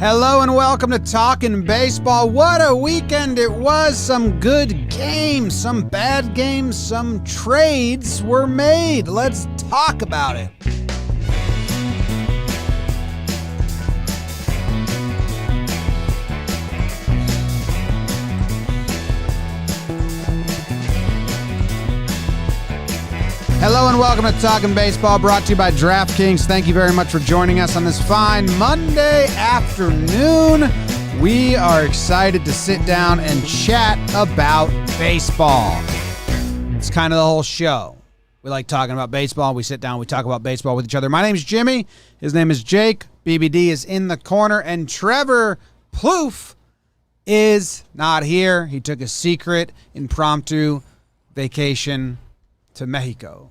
Hello and welcome to Talkin' Baseball. What a weekend it was. Some good games, some bad games, some trades were made. Let's talk about it. Hello and welcome to Talkin' Baseball, brought to you by DraftKings. Thank you very much for joining us on this fine Monday afternoon. We are excited to sit down and chat about baseball. It's kind of the whole show. We like talking about baseball. We sit down, we talk about baseball with each other. My name's Jimmy. His name is Jake. BBD is in the corner. And Trevor Plouffe is not here. He took a secret, impromptu vacation to Mexico.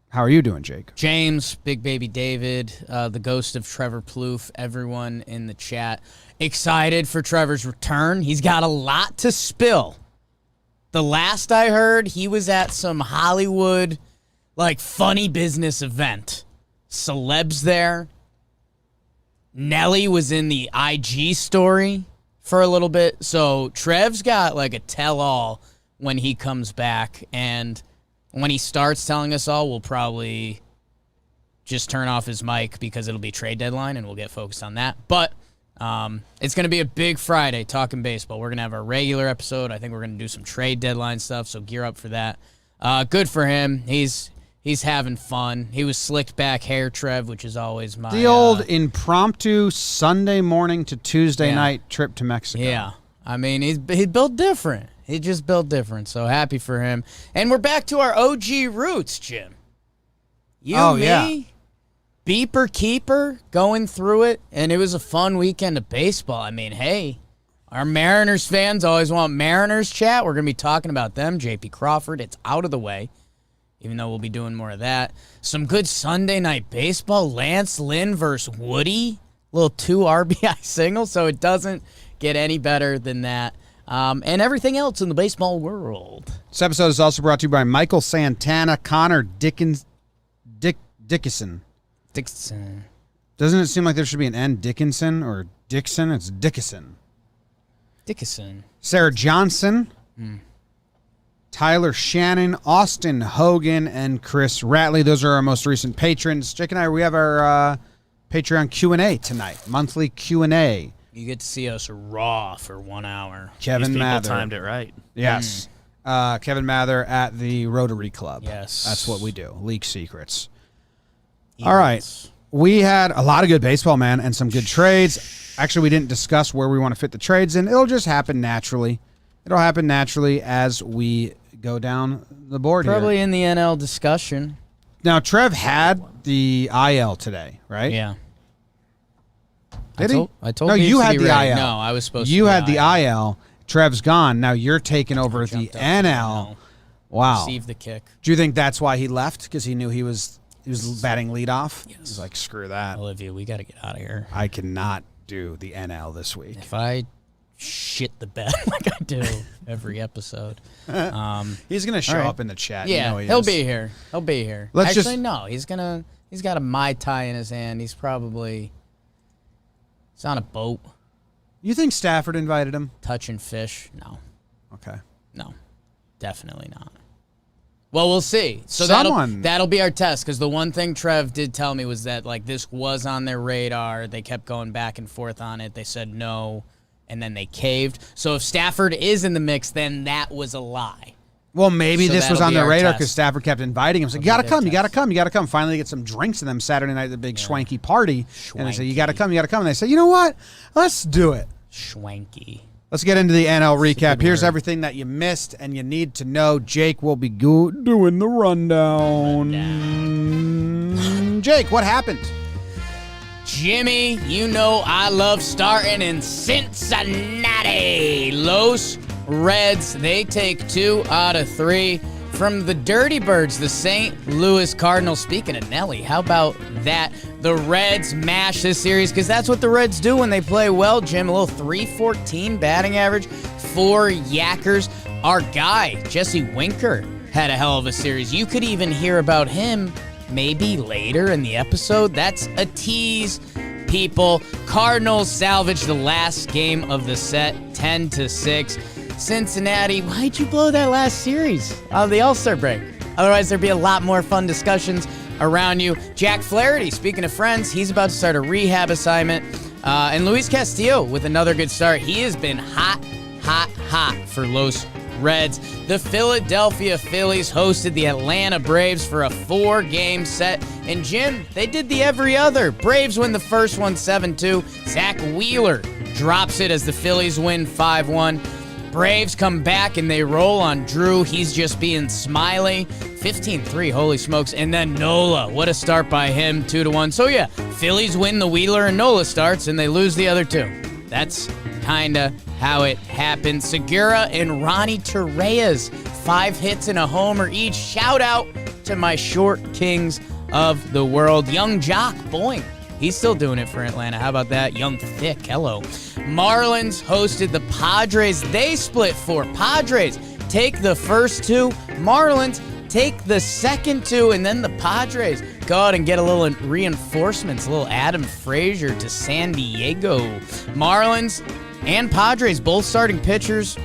How are you doing, Jake? James, Big Baby David, the ghost of Trevor Plouffe, everyone in the chat. Excited for Trevor's return. He's got a lot to spill. The last I heard, he was at some Hollywood, funny business event. Celebs there. Nelly was in the IG story for a little bit. So Trev's got a tell-all when he comes back, and when he starts telling us all, we'll probably just turn off his mic because it'll be trade deadline and we'll get focused on that. But it's going to be a big Friday talking baseball. We're going to have our regular episode. I think we're going to do some trade deadline stuff, so gear up for that. Good for him. He's having fun. He was slicked back hair, Trev, which is always my... The old impromptu Sunday morning to Tuesday night trip to Mexico. Yeah. I mean, he built different. He just built different, so happy for him. And we're back to our OG roots, Jim. Me, beeper keeper, going through it, and it was a fun weekend of baseball. I mean, hey, our Mariners fans always want Mariners chat. We're going to be talking about them. J.P. Crawford, it's out of the way, even though we'll be doing more of that. Some good Sunday night baseball. Lance Lynn versus Woody. Little 2 RBI single, so it doesn't get any better than that. And everything else in the baseball world. This episode is also brought to you by Michael Santana, Connor Dickinson. Dixon. Doesn't it seem like there should be an N? Dickinson or Dixon? It's Dickinson. Sarah Johnson. Tyler Shannon, Austin Hogan, and Chris Ratley. Those are our most recent patrons. Jake and I, we have our Patreon Q&A tonight. Monthly Q&A. You get to see us raw for 1 hour. Kevin These people Mather timed it right. Yes. Kevin Mather at the Rotary Club. Yes. That's what we do. Leak secrets. Eagles. All right. We had a lot of good baseball, man, and some good trades. Actually, we didn't discuss where we want to fit the trades in. It'll just happen naturally. It'll happen naturally as we go down the board Probably here. in the NL discussion. Now, Trev had the IL today, right? Yeah. Did he? I told no, you had the ready. IL. No, I was supposed You to. had the IL. Trev's gone. Now you're taking over the NL. Wow. Receive the kick. Do you think that's why he left? Because he knew he was batting leadoff? Yes. He's like, screw that. Olivia, we got to get out of here. I cannot do the NL this week. If I shit the bed like I do every episode. He's going to show up in the chat. Yeah, you know he'll be here. He'll be here. Let's Actually, no, he's got a Mai Tai in his hand. He's on a boat. You think Stafford invited him? Touching fish. No. Okay. No. Definitely not. Well, we'll see. So that'll be our test, because the one thing Trev did tell me was that this was on their radar. They kept going back and forth on it. They said no, and then they caved. So if Stafford is in the mix, then that was a lie. Well, maybe this was on their radar because test. Stafford kept inviting him. So you got to come, you got to come, you got to come. Finally, they get some drinks to them Saturday night at the big Schwanky party. And they say, you got to come, you got to come. And they say, you know what? Let's do it. Schwanky. Let's get into the NL recap. Here's everything that you missed and you need to know. Jake will be doing the rundown. Jake, what happened? Jimmy, you know I love starting in Cincinnati. Los Reds, they take 2 out of 3 from the Dirty Birds, the St. Louis Cardinals. Speaking of Nelly, how about that? The Reds mash this series, because that's what the Reds do when they play well, Jim. A little .314 batting average, 4 yackers. Our guy, Jesse Winker, had a hell of a series. You could even hear about him maybe later in the episode. That's a tease people. Cardinals salvage the last game of the set, 10-6. Cincinnati, why'd you blow that last series of the All-Star break? Otherwise, there'd be a lot more fun discussions around you. Jack Flaherty, speaking of friends, he's about to start a rehab assignment. And Luis Castillo with another good start. He has been hot for Los Reds. The Philadelphia Phillies hosted the Atlanta Braves for a 4-game set. And Jim, they did the every other. Braves win the first one 7-2. Zach Wheeler drops it as the Phillies win 5-1. Braves come back and they roll on Drew. He's just being smiley. 15-3, holy smokes. And then Nola, what a start by him, 2-1. So yeah, Phillies win the Wheeler and Nola starts and they lose the other two. That's kinda how it happened. Segura and Ronnie Torreyes, 5 hits and a homer each. Shout out to my short kings of the world. Young Jock, boing. He's still doing it for Atlanta. How about that? Young Thick, hello. Marlins hosted the Padres. They split 4. Padres take the first 2. Marlins take the second 2. And then the Padres go out and get a little reinforcements, a little Adam Frazier to San Diego. Marlins and Padres, both starting pitchers,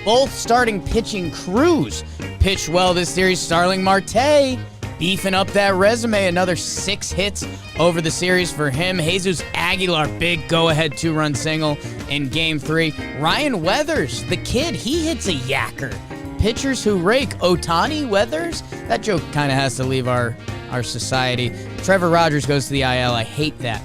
both starting pitching crews, pitched well this series. Starling Marte beefing up that resume. Another 6 hits over the series for him. Jesus Aguilar, big go-ahead 2-run single in Game 3. Ryan Weathers, the kid, he hits a yacker. Pitchers who rake. Ohtani Weathers? That joke kind of has to leave our society. Trevor Rogers goes to the IL. I hate that.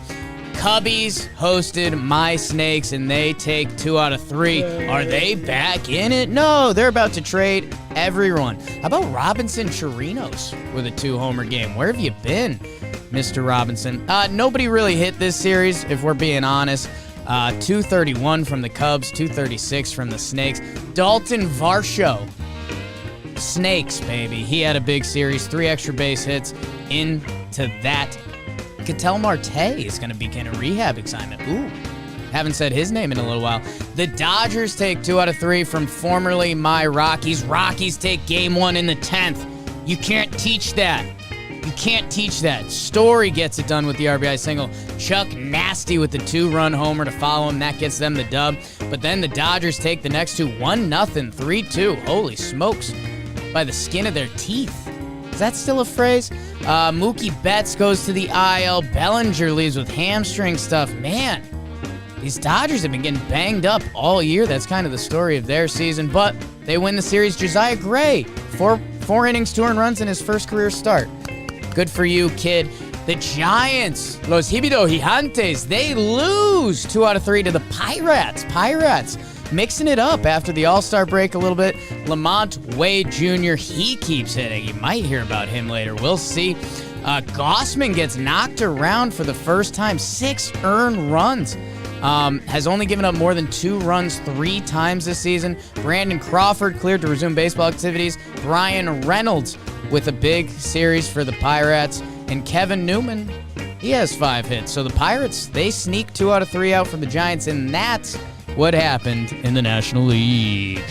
Cubbies hosted my Snakes, and they take 2 out of 3. Are they back in it? No, they're about to trade everyone. How about Robinson Chirinos with a 2-homer game? Where have you been, Mr. Robinson? Nobody really hit this series, if we're being honest. 231 from the Cubs, 236 from the Snakes. Dalton Varsho, Snakes, baby. He had a big series, 3 extra base hits into that. Ketel Marte is going to begin a rehab assignment. Ooh, haven't said his name in a little while. The Dodgers take 2 out of 3 from formerly my Rockies. Rockies take Game 1 in the 10th. You can't teach that. You can't teach that. Story gets it done with the RBI single. Chuck Nasty with the 2-run homer to follow him. That gets them the dub. But then the Dodgers take the next 2, 1-0, 3-2. Holy smokes. By the skin of their teeth. Is that still a phrase? Mookie Betts goes to the IL. Bellinger leaves with hamstring stuff. Man, these Dodgers have been getting banged up all year. That's kind of the story of their season. But they win the series. Josiah Gray, 4 innings, 2 earned runs in his first career start. Good for you, kid. The Giants, Los Hibido Gigantes, they lose 2 out of 3 to the Pirates. Pirates mixing it up after the All-Star break a little bit. LaMonte Wade Jr., he keeps hitting. You might hear about him later. We'll see. Gossman gets knocked around for the first time. 6 earned runs. Has only given up more than 2 runs 3 times this season. Brandon Crawford cleared to resume baseball activities. Brian Reynolds with a big series for the Pirates. And Kevin Newman, he has 5 hits. So the Pirates, they sneak 2 out of 3 out from the Giants, and that's what happened in the National League.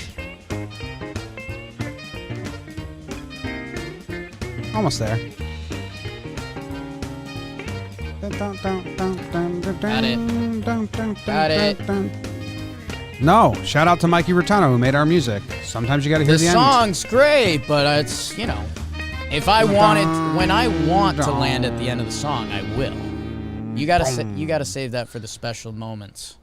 Almost there. Got it. Got it. No, shout out to Mikey Rotano who made our music. Sometimes you got to hear the end. The song's great, but it's, you know, if I want it, when I want to land at the end of the song, I will. You gotta save that for the special moments.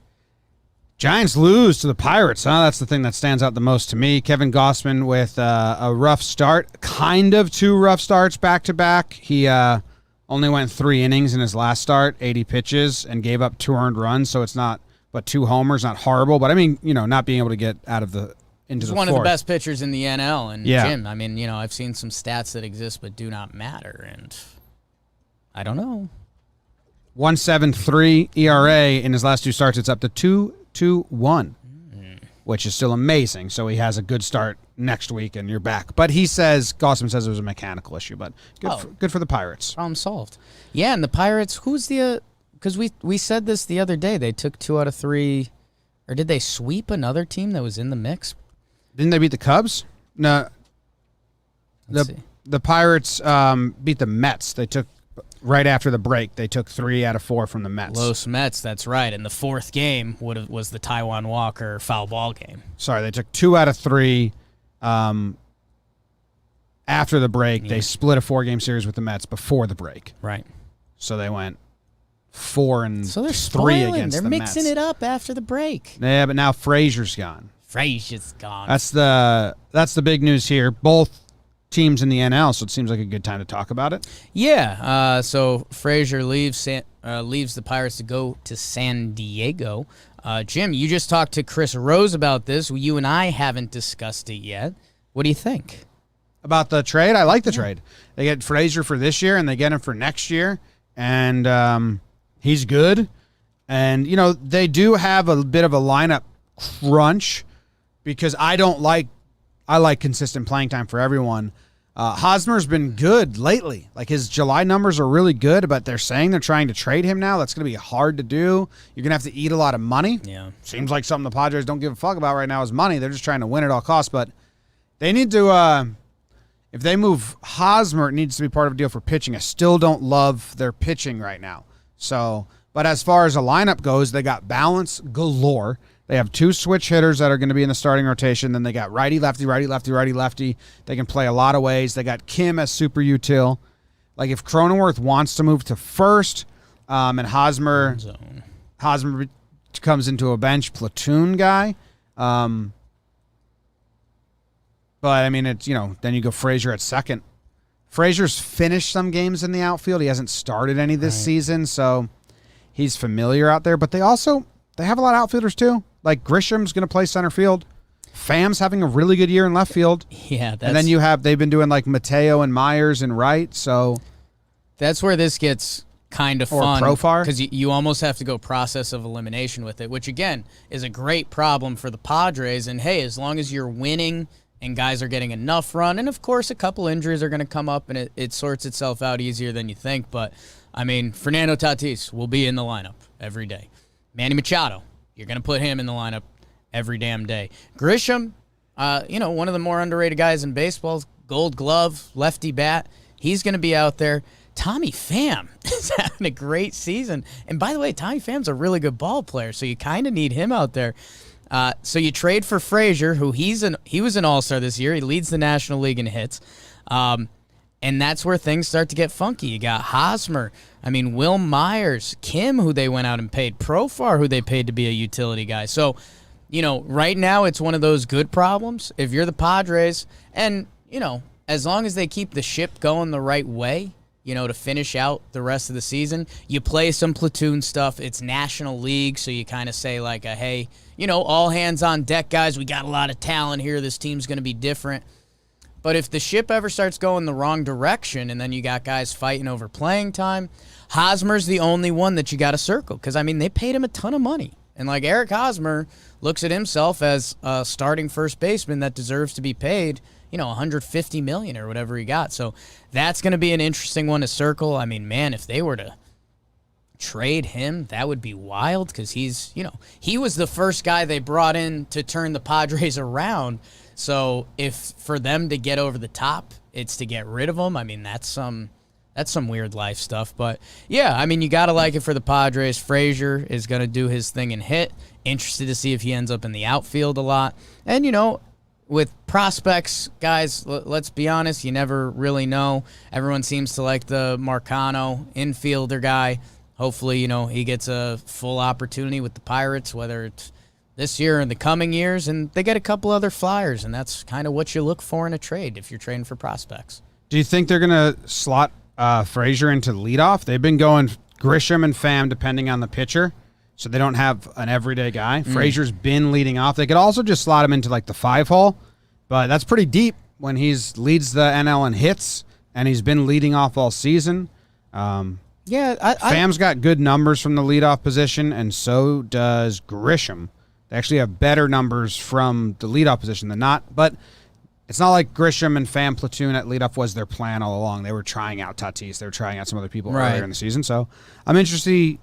Giants lose to the Pirates, huh? That's the thing that stands out the most to me. Kevin Gossman with a rough start, kind of 2 rough starts back-to-back. He only went 3 innings in his last start, 80 pitches, and gave up 2 earned runs, so it's not, but 2 homers, not horrible. But, I mean, you know, not being able to get out of the into He's the one fourth. of the best pitchers in the NL, and yeah. Jim, I mean, you know, I've seen some stats that exist but do not matter, and I don't know. 1.73 ERA in his last 2 starts. It's up to 2.21, which is still amazing. So he has a good start next week, and you're back. But he says, Gossman says it was a mechanical issue, but good for the Pirates. Problem solved. Yeah, and the Pirates, who's the, because we said this the other day, they took 2 out of 3, or did they sweep another team that was in the mix? Didn't they beat the Cubs? No. The Pirates beat the Mets. They took right after the break, they took 3 out of 4 from the Mets. Los Mets, that's right. And the fourth game was the Taijuan Walker foul ball game. Sorry, they took 2 out of 3 after the break. They split a 4-game series with the Mets before the break. Right. So they went 4 and 3 So they're against spoiling. They're the mixing Mets. it up after the break. Yeah, but now Frazier's gone. Frazier's gone. That's the big news here. Both teams in the NL, so it seems like a good time to talk about it. Yeah. So Frazier leaves the Pirates to go to San Diego. Jim, you just talked to Chris Rose about this. You and I haven't discussed it yet. What do you think? About the trade? I like the trade. They get Frazier for this year, and they get him for next year, and he's good. And, they do have a bit of a lineup crunch because I like consistent playing time for everyone. Hosmer's been good lately. Like, his July numbers are really good, but they're saying they're trying to trade him now. That's going to be hard to do. You're going to have to eat a lot of money. Yeah. Seems like something the Padres don't give a fuck about right now is money. They're just trying to win at all costs, but they need to, if they move Hosmer, it needs to be part of a deal for pitching. I still don't love their pitching right now. So, but as far as a lineup goes, they got balance galore. They have 2 switch hitters that are going to be in the starting rotation. Then they got righty, lefty, righty, lefty, righty, lefty. They can play a lot of ways. They got Kim as super util. Like, if Cronenworth wants to move to first, and Hosmer comes into a bench platoon guy, but I mean, it's, then you go Frazier at second. Frazier's finished some games in the outfield. He hasn't started any this season, so he's familiar out there. But they have a lot of outfielders too. Like, Grisham's going to play center field. Fam's having a really good year in left field. Yeah, and then they've been doing like Mateo and Myers in right. So that's where this gets kind of fun. Profar. Because you almost have to go process of elimination with it, which again is a great problem for the Padres. And hey, as long as you're winning and guys are getting enough run, and of course a couple injuries are going to come up, and it sorts itself out easier than you think. But I mean, Fernando Tatis will be in the lineup every day. Manny Machado, you're going to put him in the lineup every damn day. Grisham, one of the more underrated guys in baseball, Gold Glove, lefty bat. He's going to be out there. Tommy Pham is having a great season. And by the way, Tommy Pham's a really good ball player, so you kind of need him out there. So you trade for Frazier, who he was an all-star this year. He leads the National League in hits. And that's where things start to get funky. You got Hosmer. I mean, Will Myers, Kim, who they went out and paid, Profar, who they paid to be a utility guy. So, right now it's one of those good problems. If you're the Padres, and, as long as they keep the ship going the right way, to finish out the rest of the season, you play some platoon stuff. It's National League, so you kind of say like, hey, all hands on deck, guys. We got a lot of talent here. This team's going to be different. But if the ship ever starts going the wrong direction and then you got guys fighting over playing time, Hosmer's the only one that you got to circle. Because, I mean, they paid him a ton of money. And, like, Eric Hosmer looks at himself as a starting first baseman that deserves to be paid, $150 million or whatever he got. So that's going to be an interesting one to circle. I mean, man, if they were to trade him, that would be wild because he's, he was the first guy they brought in to turn the Padres around. So if for them to get over the top, it's to get rid of him. I mean, that's some weird life stuff. But yeah, I mean, you got to like it for the Padres. Frazier is going to do his thing and hit. Interested to see if he ends up in the outfield a lot. And, with prospects, guys, let's be honest, you never really know. Everyone seems to like the Marcano infielder guy. Hopefully, he gets a full opportunity with the Pirates, whether it's this year and the coming years, and they get a couple other flyers, and that's kind of what you look for in a trade if you're trading for prospects. Do you think they're going to slot Frazier into leadoff? They've been going Grisham and Pham depending on the pitcher, so they don't have an everyday guy. Frazier's been leading off. They could also just slot him into like the 5-hole, but that's pretty deep when he's leads the NL in hits, and he's been leading off all season. Pham's got good numbers from the leadoff position, and so does Grisham. They actually have better numbers from the leadoff position than not, but it's not like Grisham and Pham platoon at leadoff was their plan all along. They were trying out Tatis. They were trying out some other people earlier in the season, so I'm interested to see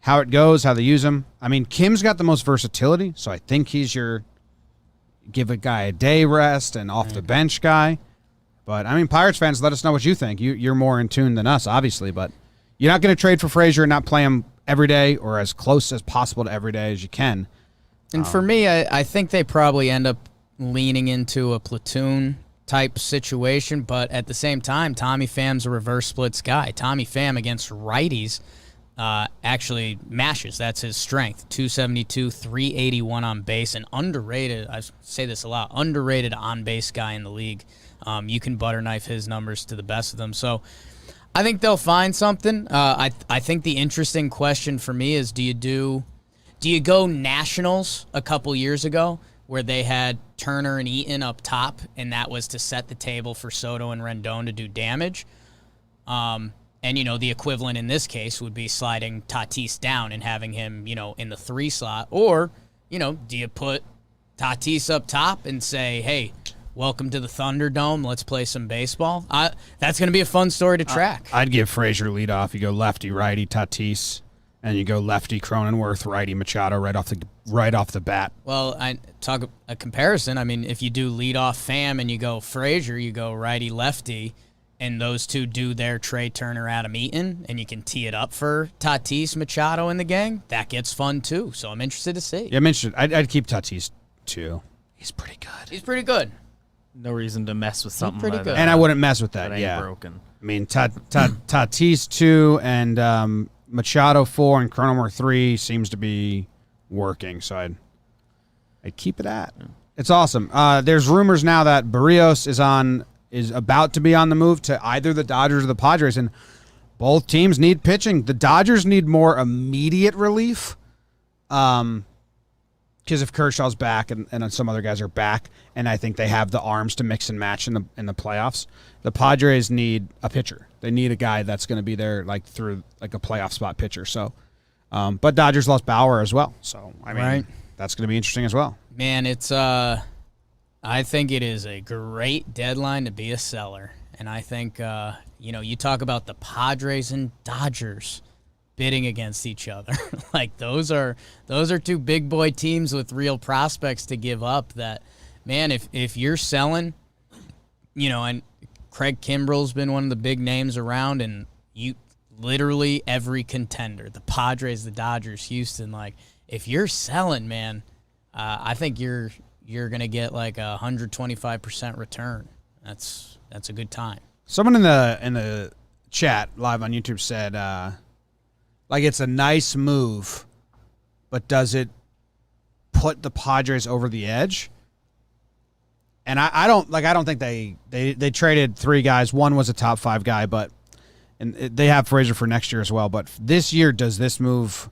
how it goes, how they use him. I mean, Kim's got the most versatility, so I think he's your give a guy a day rest and off the bench guy. But, I mean, Pirates fans, let us know what you think. You're more in tune than us, obviously, but you're not going to trade for Frazier and not play him every day or as close as possible to every day as you can. And for me, I think they probably end up leaning into a platoon type situation, but at the same time, Tommy Pham's a reverse splits guy. Tommy Pham against righties actually mashes. That's his strength. 272, 381 on base, and underrated. I say this a lot. Underrated on base guy in the league. You can butter knife his numbers to the best of them. So I think they'll find something. I think the interesting question for me is, do you go Nationals a couple years ago where they had Turner and Eaton up top, and that was to set the table for Soto and Rendon to do damage? And, the equivalent in this case would be sliding Tatis down and having him, in the 3 slot. Or, do you put Tatis up top and say, hey, welcome to the Thunderdome, let's play some baseball? That's going to be a fun story to track. I'd give Frazier lead off. You go lefty, righty, Tatis, and you go lefty, Cronenworth, righty, Machado right off the bat. Well, I talk a comparison. I mean, if you do lead off Pham and you go Frazier, you go righty, lefty, and those two do their Trey Turner, Adam Eaton, and you can tee it up for Tatis, Machado, and the gang, that gets fun too. So I'm interested to see. Yeah, I'm interested. I'd keep Tatis too. He's pretty good. No reason to mess with something pretty like good. that. And I wouldn't mess with that. That ain't Yeah, broken. I mean, Tatis 2 and Machado 4 and Cronenworth 3 seems to be working. So I'd keep it at. It's awesome. There's rumors now that Barrios is about to be on the move to either the Dodgers or the Padres, and both teams need pitching. The Dodgers need more immediate relief, because if Kershaw's back and some other guys are back, and I think they have the arms to mix and match in the playoffs. The Padres need a pitcher. They need a guy that's going to be there through a playoff spot pitcher. So, but Dodgers lost Bauer as well. So I mean, Right. That's going to be interesting as well. Man, it's I think it is a great deadline to be a seller. And I think you talk about the Padres and Dodgers bidding against each other. Those are two big boy teams with real prospects to give up. That, man, if you're selling, and Craig Kimbrell's been one of the big names around, and you literally every contender, the Padres, the Dodgers, Houston, if you're selling, man, I think you're going to get 125% return. That's a good time. Someone in the chat live on YouTube said, it's a nice move, but does it put the Padres over the edge? And I don't think they traded 3 guys. One was a top 5 guy, and they have Frazier for next year as well. But this year, does this move?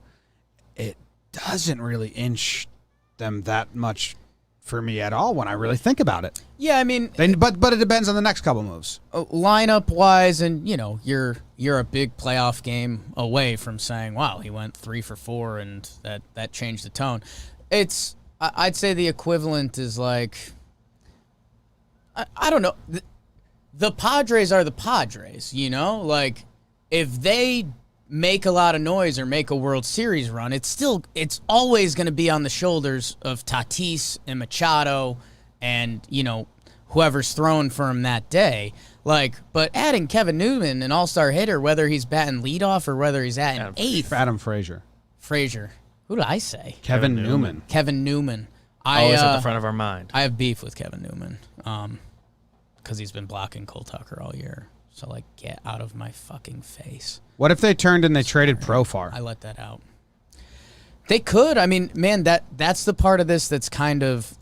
It doesn't really inch them that much for me at all when I really think about it. Yeah, I mean, but it depends on the next couple moves. Lineup wise, and you're a big playoff game away from saying, wow, he went 3 for 4, and that changed the tone. I'd say the equivalent is I don't know. The Padres are the Padres, if they make a lot of noise or make a World Series run, it's always going to be on the shoulders of Tatis and Machado and, whoever's throwing for him that day. But adding Kevin Newman, an all-star hitter, whether he's batting leadoff or whether he's at eighth. Adam Frazier. Who did I say? Kevin Newman. Kevin Newman. Always at the front of our mind. I have beef with Kevin Newman because he's been blocking Cole Tucker all year. So, get out of my fucking face. What if they turned and they traded Profar? I let that out. They could. I mean, man, that's the part of this that's kind of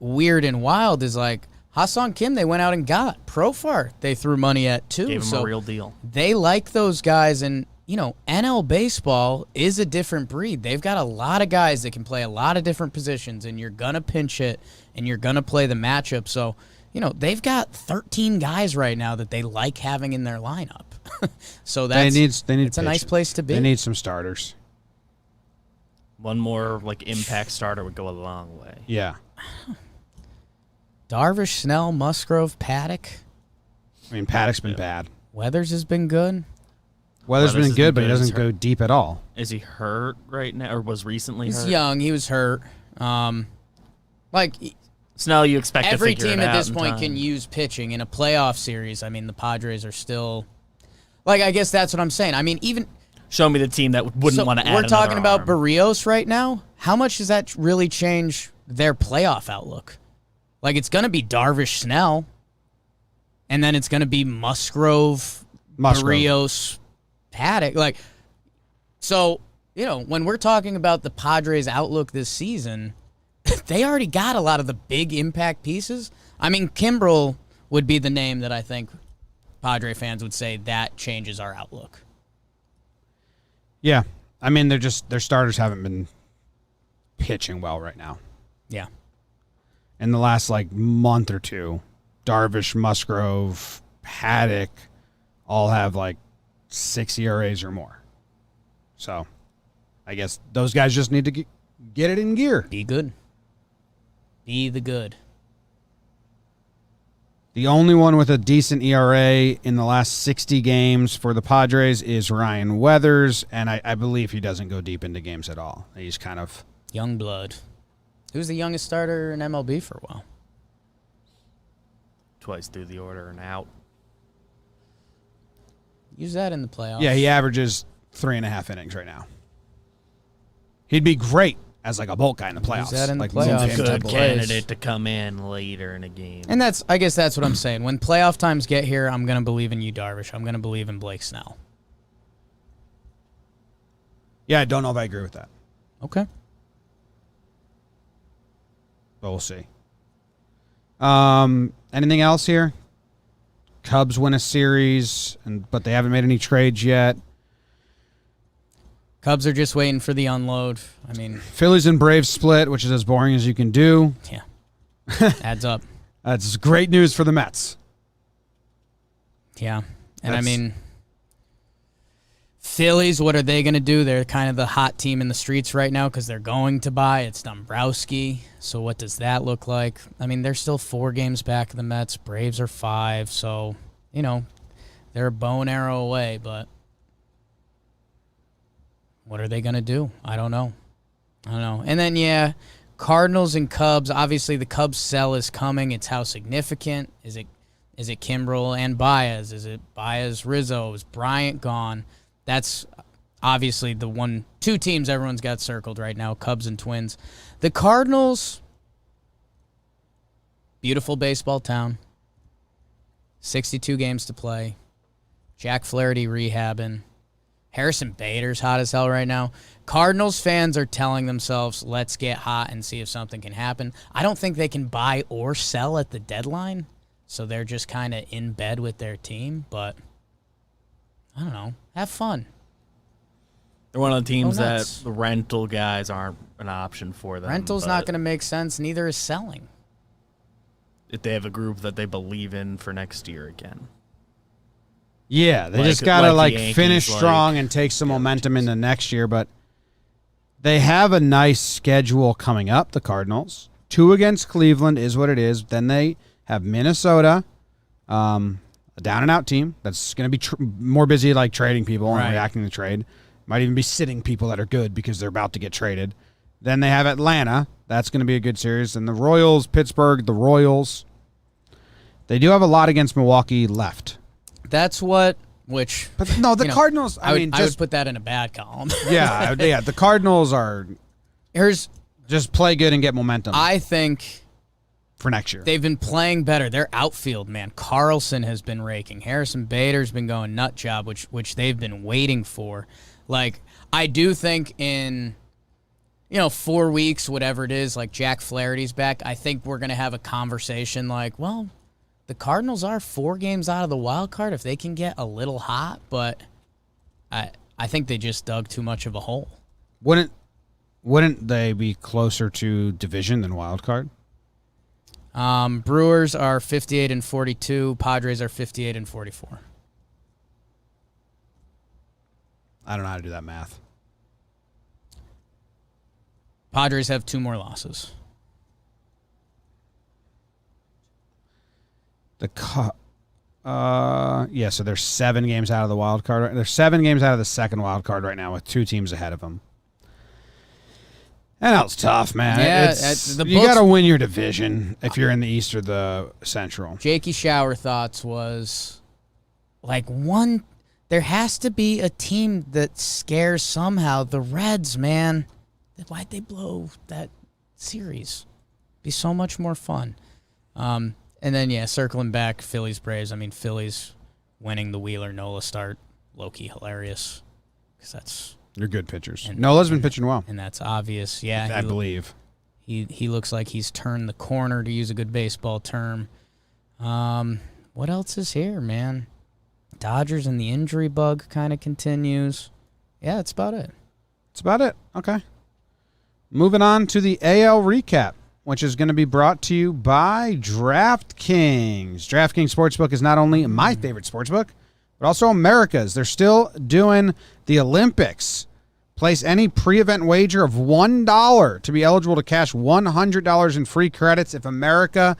weird and wild is Ha-Sung Kim, they went out and got. Profar, they threw money at too. Gave him a real deal. They like those guys, and, NL baseball is a different breed. They've got a lot of guys that can play a lot of different positions, and you're going to pinch hit, and you're going to play the matchup. So, they've got 13 guys right now that they like having in their lineup. So it's a nice place to be. They need some starters. One more impact starter would go a long way. Yeah. Darvish, Snell, Musgrove, Paddock. I mean, Paddock's been bad. Weathers has been good. Weather's been good, but he doesn't go deep at all. Is he hurt right now, or was recently hurt? He's young. He was hurt. Snell, you expect every to figure team it at out this in point time. can use pitching in a playoff series. I mean, the Padres are still Like, I guess that's what I'm saying. I mean, even Show me the team that wouldn't want to add we're talking another about arm. Barrios right now. How much does that really change their playoff outlook? Like, it's going to be Darvish, Snell, and then it's going to be Musgrove, Barrios, Paddock. Like, so, when we're talking about the Padres' outlook this season, they already got a lot of the big impact pieces. I mean, Kimbrel would be the name that I think Padre fans would say that changes our outlook. Yeah. I mean, their starters haven't been pitching well right now. Yeah. In the last, month or two, Darvish, Musgrove, Paddock all have, 6 ERAs or more. So, I guess those guys just need to get it in gear. Be good. Be the good. The only one with a decent ERA in the last 60 games for the Padres is Ryan Weathers, and I believe he doesn't go deep into games at all. He's kind of... Young blood. Who's the youngest starter in MLB for a while? Twice through the order and out. Use that in the playoffs. Yeah, he averages 3.5 innings right now. He'd be great as a bulk guy in the playoffs. that in the move playoffs. him He's to a good bulk. candidate to come in later in a game. And I guess that's what I'm saying. When playoff times get here, I'm going to believe in you, Darvish. I'm going to believe in Blake Snell. Yeah, I don't know if I agree with that, Okay. but we'll see. Anything else here? Cubs win a series, but they haven't made any trades yet. Cubs are just waiting for the unload. I mean, Phillies and Braves split, which is as boring as you can do. yeah. Adds up. That's great news for the Mets. Yeah. And I mean, Phillies, what are they going to do? They're kind of the hot team in the streets right now because they're going to buy. It's Dombrowski. So what does that look like? I mean, they're still 4 games back of the Mets. Braves are 5. So, they're a bow and arrow away. But what are they going to do? I don't know. And then, yeah, Cardinals and Cubs. Obviously, the Cubs sell is coming. It's how significant. Is it Kimbrel and Baez? Is it Baez, Rizzo? Is Bryant gone? That's obviously the 2 teams everyone's got circled right now, Cubs and Twins. The Cardinals, beautiful baseball town, 62 games to play, Jack Flaherty rehabbing, Harrison Bader's hot as hell right now. Cardinals fans are telling themselves, let's get hot and see if something can happen. I don't think they can buy or sell at the deadline, so they're just kind of in bed with their team, but I don't know. Have fun. They're one of the teams Go that nuts. the rental guys aren't an option for them. Rental's but not going to make sense. Neither is selling. if they have a group that they believe in for next year again. Yeah, they just got to finish strong and take some momentum into next year, but they have a nice schedule coming up, the Cardinals. 2 against Cleveland is what it is. Then they have Minnesota, a down-and-out team that's going to be more busy trading people and reacting to trade. Might even be sitting people that are good because they're about to get traded. Then they have Atlanta. That's going to be a good series. And the Royals, Pittsburgh, the Royals. They do have a lot against Milwaukee left. That's which. But no, the Cardinals, I would put that in a bad column. yeah, the Cardinals are just play good and get momentum. I think for next year. They've been playing better. Their outfield, man. Carlson has been raking. Harrison Bader's been going nut job, which they've been waiting for. I do think in 4 weeks, whatever it is, Jack Flaherty's back, I think we're going to have a conversation the Cardinals are 4 games out of the wild card if they can get a little hot, but I think they just dug too much of a hole. Wouldn't they be closer to division than wild card? Brewers are 58-42. Padres are 58-44. I don't know how to do that math. Padres have 2 more losses. So they're 7 games out of the wild card. They're 7 games out of the second wild card right now with 2 teams ahead of them. And that was tough, man. Yeah, you got to win your division if you're in the East or the Central. Jakey Shower thoughts was there has to be a team that scares somehow. The Reds, man. Why'd they blow that series? Be so much more fun. And then, circling back, Phillies, Braves. I mean, Phillies winning the Wheeler Nola start, low-key hilarious. Because they're good pitchers. Nola's been pitching well. And that's obvious. Yeah, I believe. He looks like he's turned the corner, to use a good baseball term. What else is here, man? Dodgers and the injury bug kind of continues. Yeah, that's about it. Okay. Moving on to the AL recap, which is going to be brought to you by DraftKings. DraftKings Sportsbook is not only my favorite sportsbook, but also America's. They're still doing the Olympics. Place any pre-event wager of $1 to be eligible to cash $100 in free credits if America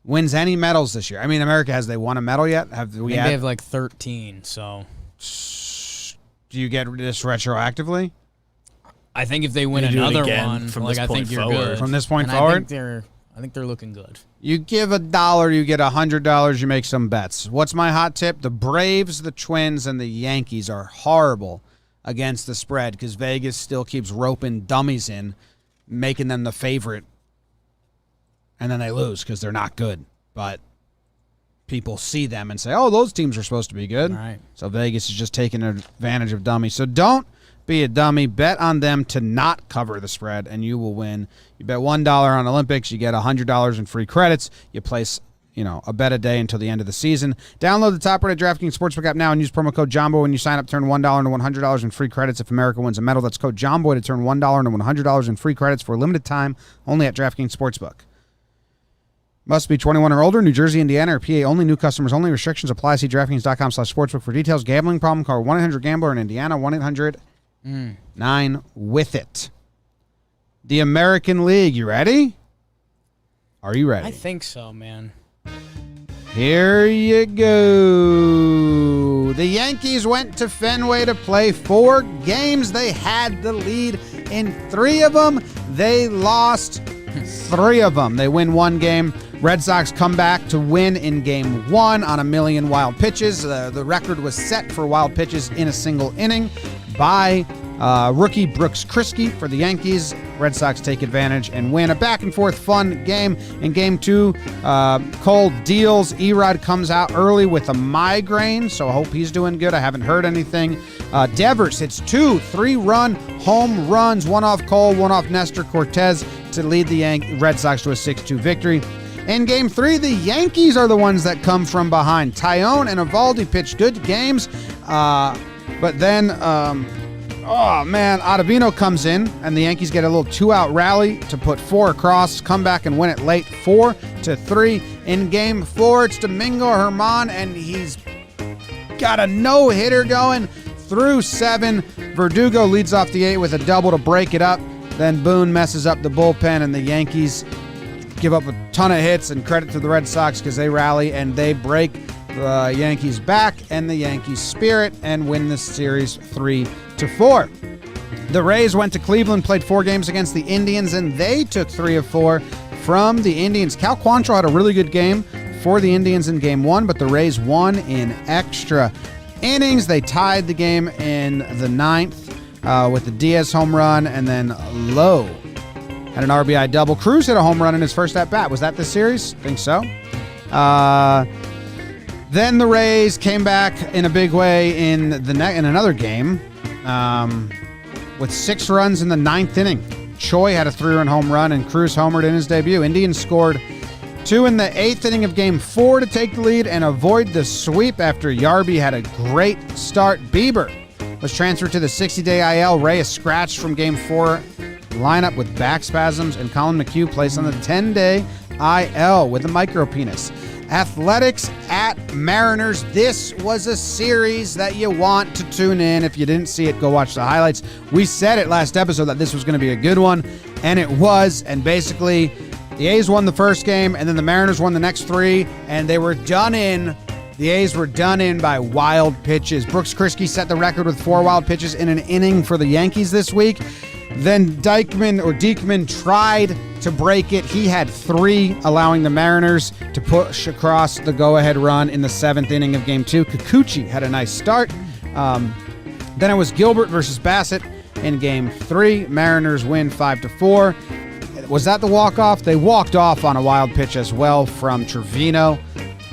wins any medals this year. I mean, America, has they won a medal yet? They have like 13, so. Do you get this retroactively? I think if they win another one, from this point you're forward. good. From this point forward? I think they're looking good. You give $1, you get $100, you make some bets. What's my hot tip? The Braves, the Twins, and the Yankees are horrible against the spread because Vegas still keeps roping dummies in, making them the favorite, and then they lose because they're not good. But people see them and say, oh, those teams are supposed to be good. Right. So Vegas is just taking advantage of dummies. So don't be a dummy. Bet on them to not cover the spread, and you will win. You bet $1 on Olympics, you get $100 in free credits. You place a bet a day until the end of the season. Download the top-rated DraftKings Sportsbook app now and use promo code JOMBOY when you sign up. Turn $1 into $100 in free credits if America wins a medal. That's code JOMBOY to turn $1 into $100 in free credits for a limited time only at DraftKings Sportsbook. Must be 21 or older. New Jersey, Indiana, or PA only. New customers only. Restrictions apply. See DraftKings.com/sportsbook for details. Gambling problem? Call 1-800-GAMBLER in Indiana. 1-800-9-WITH-IT. The American League. You ready? Are you ready? I think so, man. Here you go. The Yankees went to Fenway to play 4 games. They had the lead in 3 of them. They lost 3 of them. They win 1 game. Red Sox come back to win in game 1 on 1,000,000 wild pitches. The record was set for wild pitches in a single inning by rookie Brooks Kriske for the Yankees. Red Sox take advantage and win. A back-and-forth fun game. In Game 2, Cole deals. Erod comes out early with a migraine, so I hope he's doing good. I haven't heard anything. Devers hits 2 3-run home runs, one off Cole, one off Nestor Cortez to lead the Red Sox to a 6-2 victory. In Game 3, the Yankees are the ones that come from behind. Tyone and Eovaldi pitched good games, but then... Ottavino comes in, and the Yankees get a little 2-out rally to put 4 across, come back and win it late 4-3. In Game 4, it's Domingo Germán, and he's got a no-hitter going through 7. Verdugo leads off the 8 with a double to break it up. Then Boone messes up the bullpen, and the Yankees give up a ton of hits, and credit to the Red Sox because they rally and they break the Yankees back and the Yankees spirit and win this series 3-4. The Rays went to Cleveland, played 4 games against the Indians, and they took 3 of 4 from the Indians. Cal Quantrill had a really good game for the Indians in Game 1, but the Rays won in extra innings. They tied the game in the 9th with the Diaz home run, and then Lowe had an RBI double. Cruz hit a home run in his first at-bat. Was that this series? I think so. Then the Rays came back in a big way in another game with 6 runs in the 9th inning. Choi had a 3-run home run, and Cruz homered in his debut. Indians scored 2 in the 8th inning of Game 4 to take the lead and avoid the sweep after Yarby had a great start. Bieber was transferred to the 60-day IL. Reyes scratched from Game 4 lineup with back spasms, and Colin McHugh placed on the 10-day IL with a micropenis. Athletics at Mariners. This was a series that you want to tune in. If you didn't see it, go watch the highlights. We said it last episode that this was going to be a good one, and it was. And basically, the A's won the first game, and then the Mariners won the next 3, and they were done in. The A's were done in by wild pitches. Brooks Kriske set the record with 4 wild pitches in an inning for the Yankees this week. Then Diekman tried to break it. He had 3, allowing the Mariners to push across the go-ahead run in the 7th inning of Game 2. Kikuchi had a nice start. Then it was Gilbert versus Bassett in Game 3. Mariners win 5-4. Was that the walk-off? They walked off on a wild pitch as well from Trevino.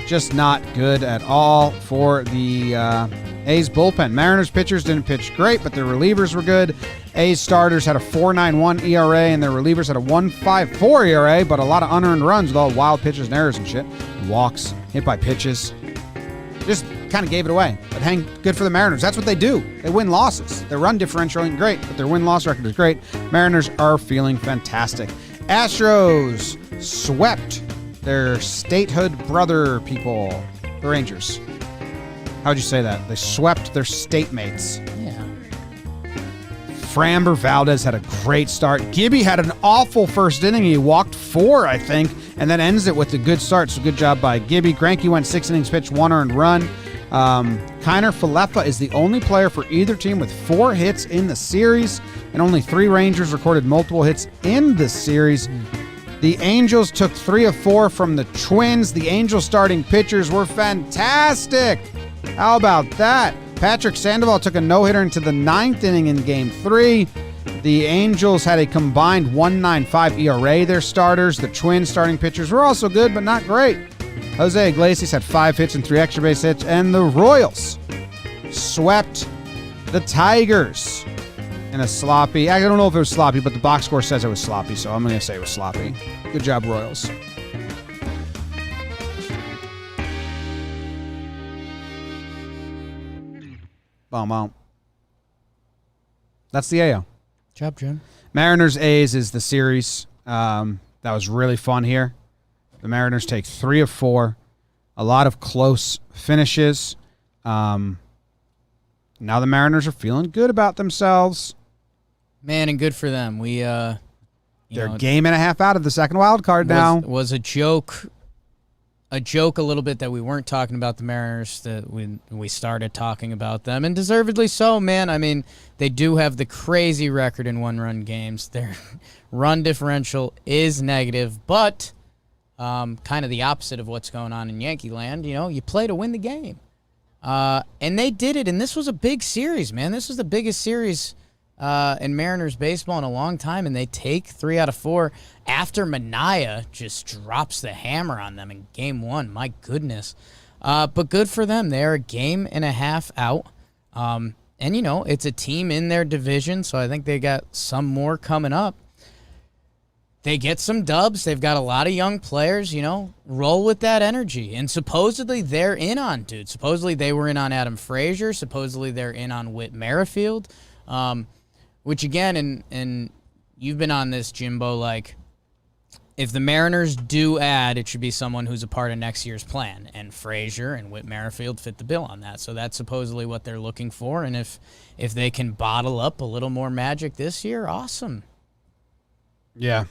Just not good at all for the A's bullpen. Mariners pitchers didn't pitch great, but their relievers were good. A's starters had a 4.91 ERA, and their relievers had a 1.54 ERA, but a lot of unearned runs with all wild pitches and errors and shit. Walks, hit by pitches. Just kind of gave it away. But good for the Mariners. That's what they do. They win losses. Their run differential ain't great, but their win-loss record is great. Mariners are feeling fantastic. Astros swept their statehood brother people, the Rangers. How would you say that? They swept their state mates. Yeah. Framber Valdez had a great start. Gibby had an awful first inning. He walked 4, I think, and then ends it with a good start. So good job by Gibby. Greinke went 6 innings pitched, 1 earned run. Kiner Falefa is the only player for either team with 4 hits in the series, and only 3 Rangers recorded multiple hits in this series. The Angels took 3 of 4 from the Twins. The Angels starting pitchers were fantastic. How about that? Patrick Sandoval took a no-hitter into the 9th inning in Game 3. The Angels had a combined 1.95 ERA, their starters. The Twins starting pitchers were also good, but not great. Jose Iglesias had 5 hits and 3 extra base hits, and the Royals swept the Tigers in a sloppy, I don't know if it was sloppy, but the box score says it was sloppy, so I'm going to say it was sloppy. Good job, Royals. Boom. That's the AO. Job, Jim. Mariners A's is the series. That was really fun here. The Mariners take 3 of 4. A lot of close finishes. Now the Mariners are feeling good about themselves. Man, and good for them. They're a game and a half out of the second wild card now. Was a joke a little bit that we weren't talking about the Mariners, that we started talking about them, and deservedly so, man. I mean, they do have the crazy record in one-run games. Their run differential is negative, but kind of the opposite of what's going on in Yankee land. You play to win the game. And they did it, and this was a big series, man. This was the biggest series in Mariners baseball in a long time, and they take 3 out of 4 after Manaea just drops the hammer on them in Game 1. My goodness. But good for them. They're a game and a half out. And, it's a team in their division, so I think they got some more coming up. They get some dubs. They've got a lot of young players, roll with that energy. And supposedly they're in on, dude. Supposedly they were in on Adam Frazier. Supposedly they're in on Whit Merrifield. Which again, and you've been on this, Jimbo, like, if the Mariners do add, it should be someone who's a part of next year's plan. And Frazier and Whit Merrifield fit the bill on that. So that's supposedly what they're looking for. And if they can bottle up a little more magic this year, awesome. Yeah.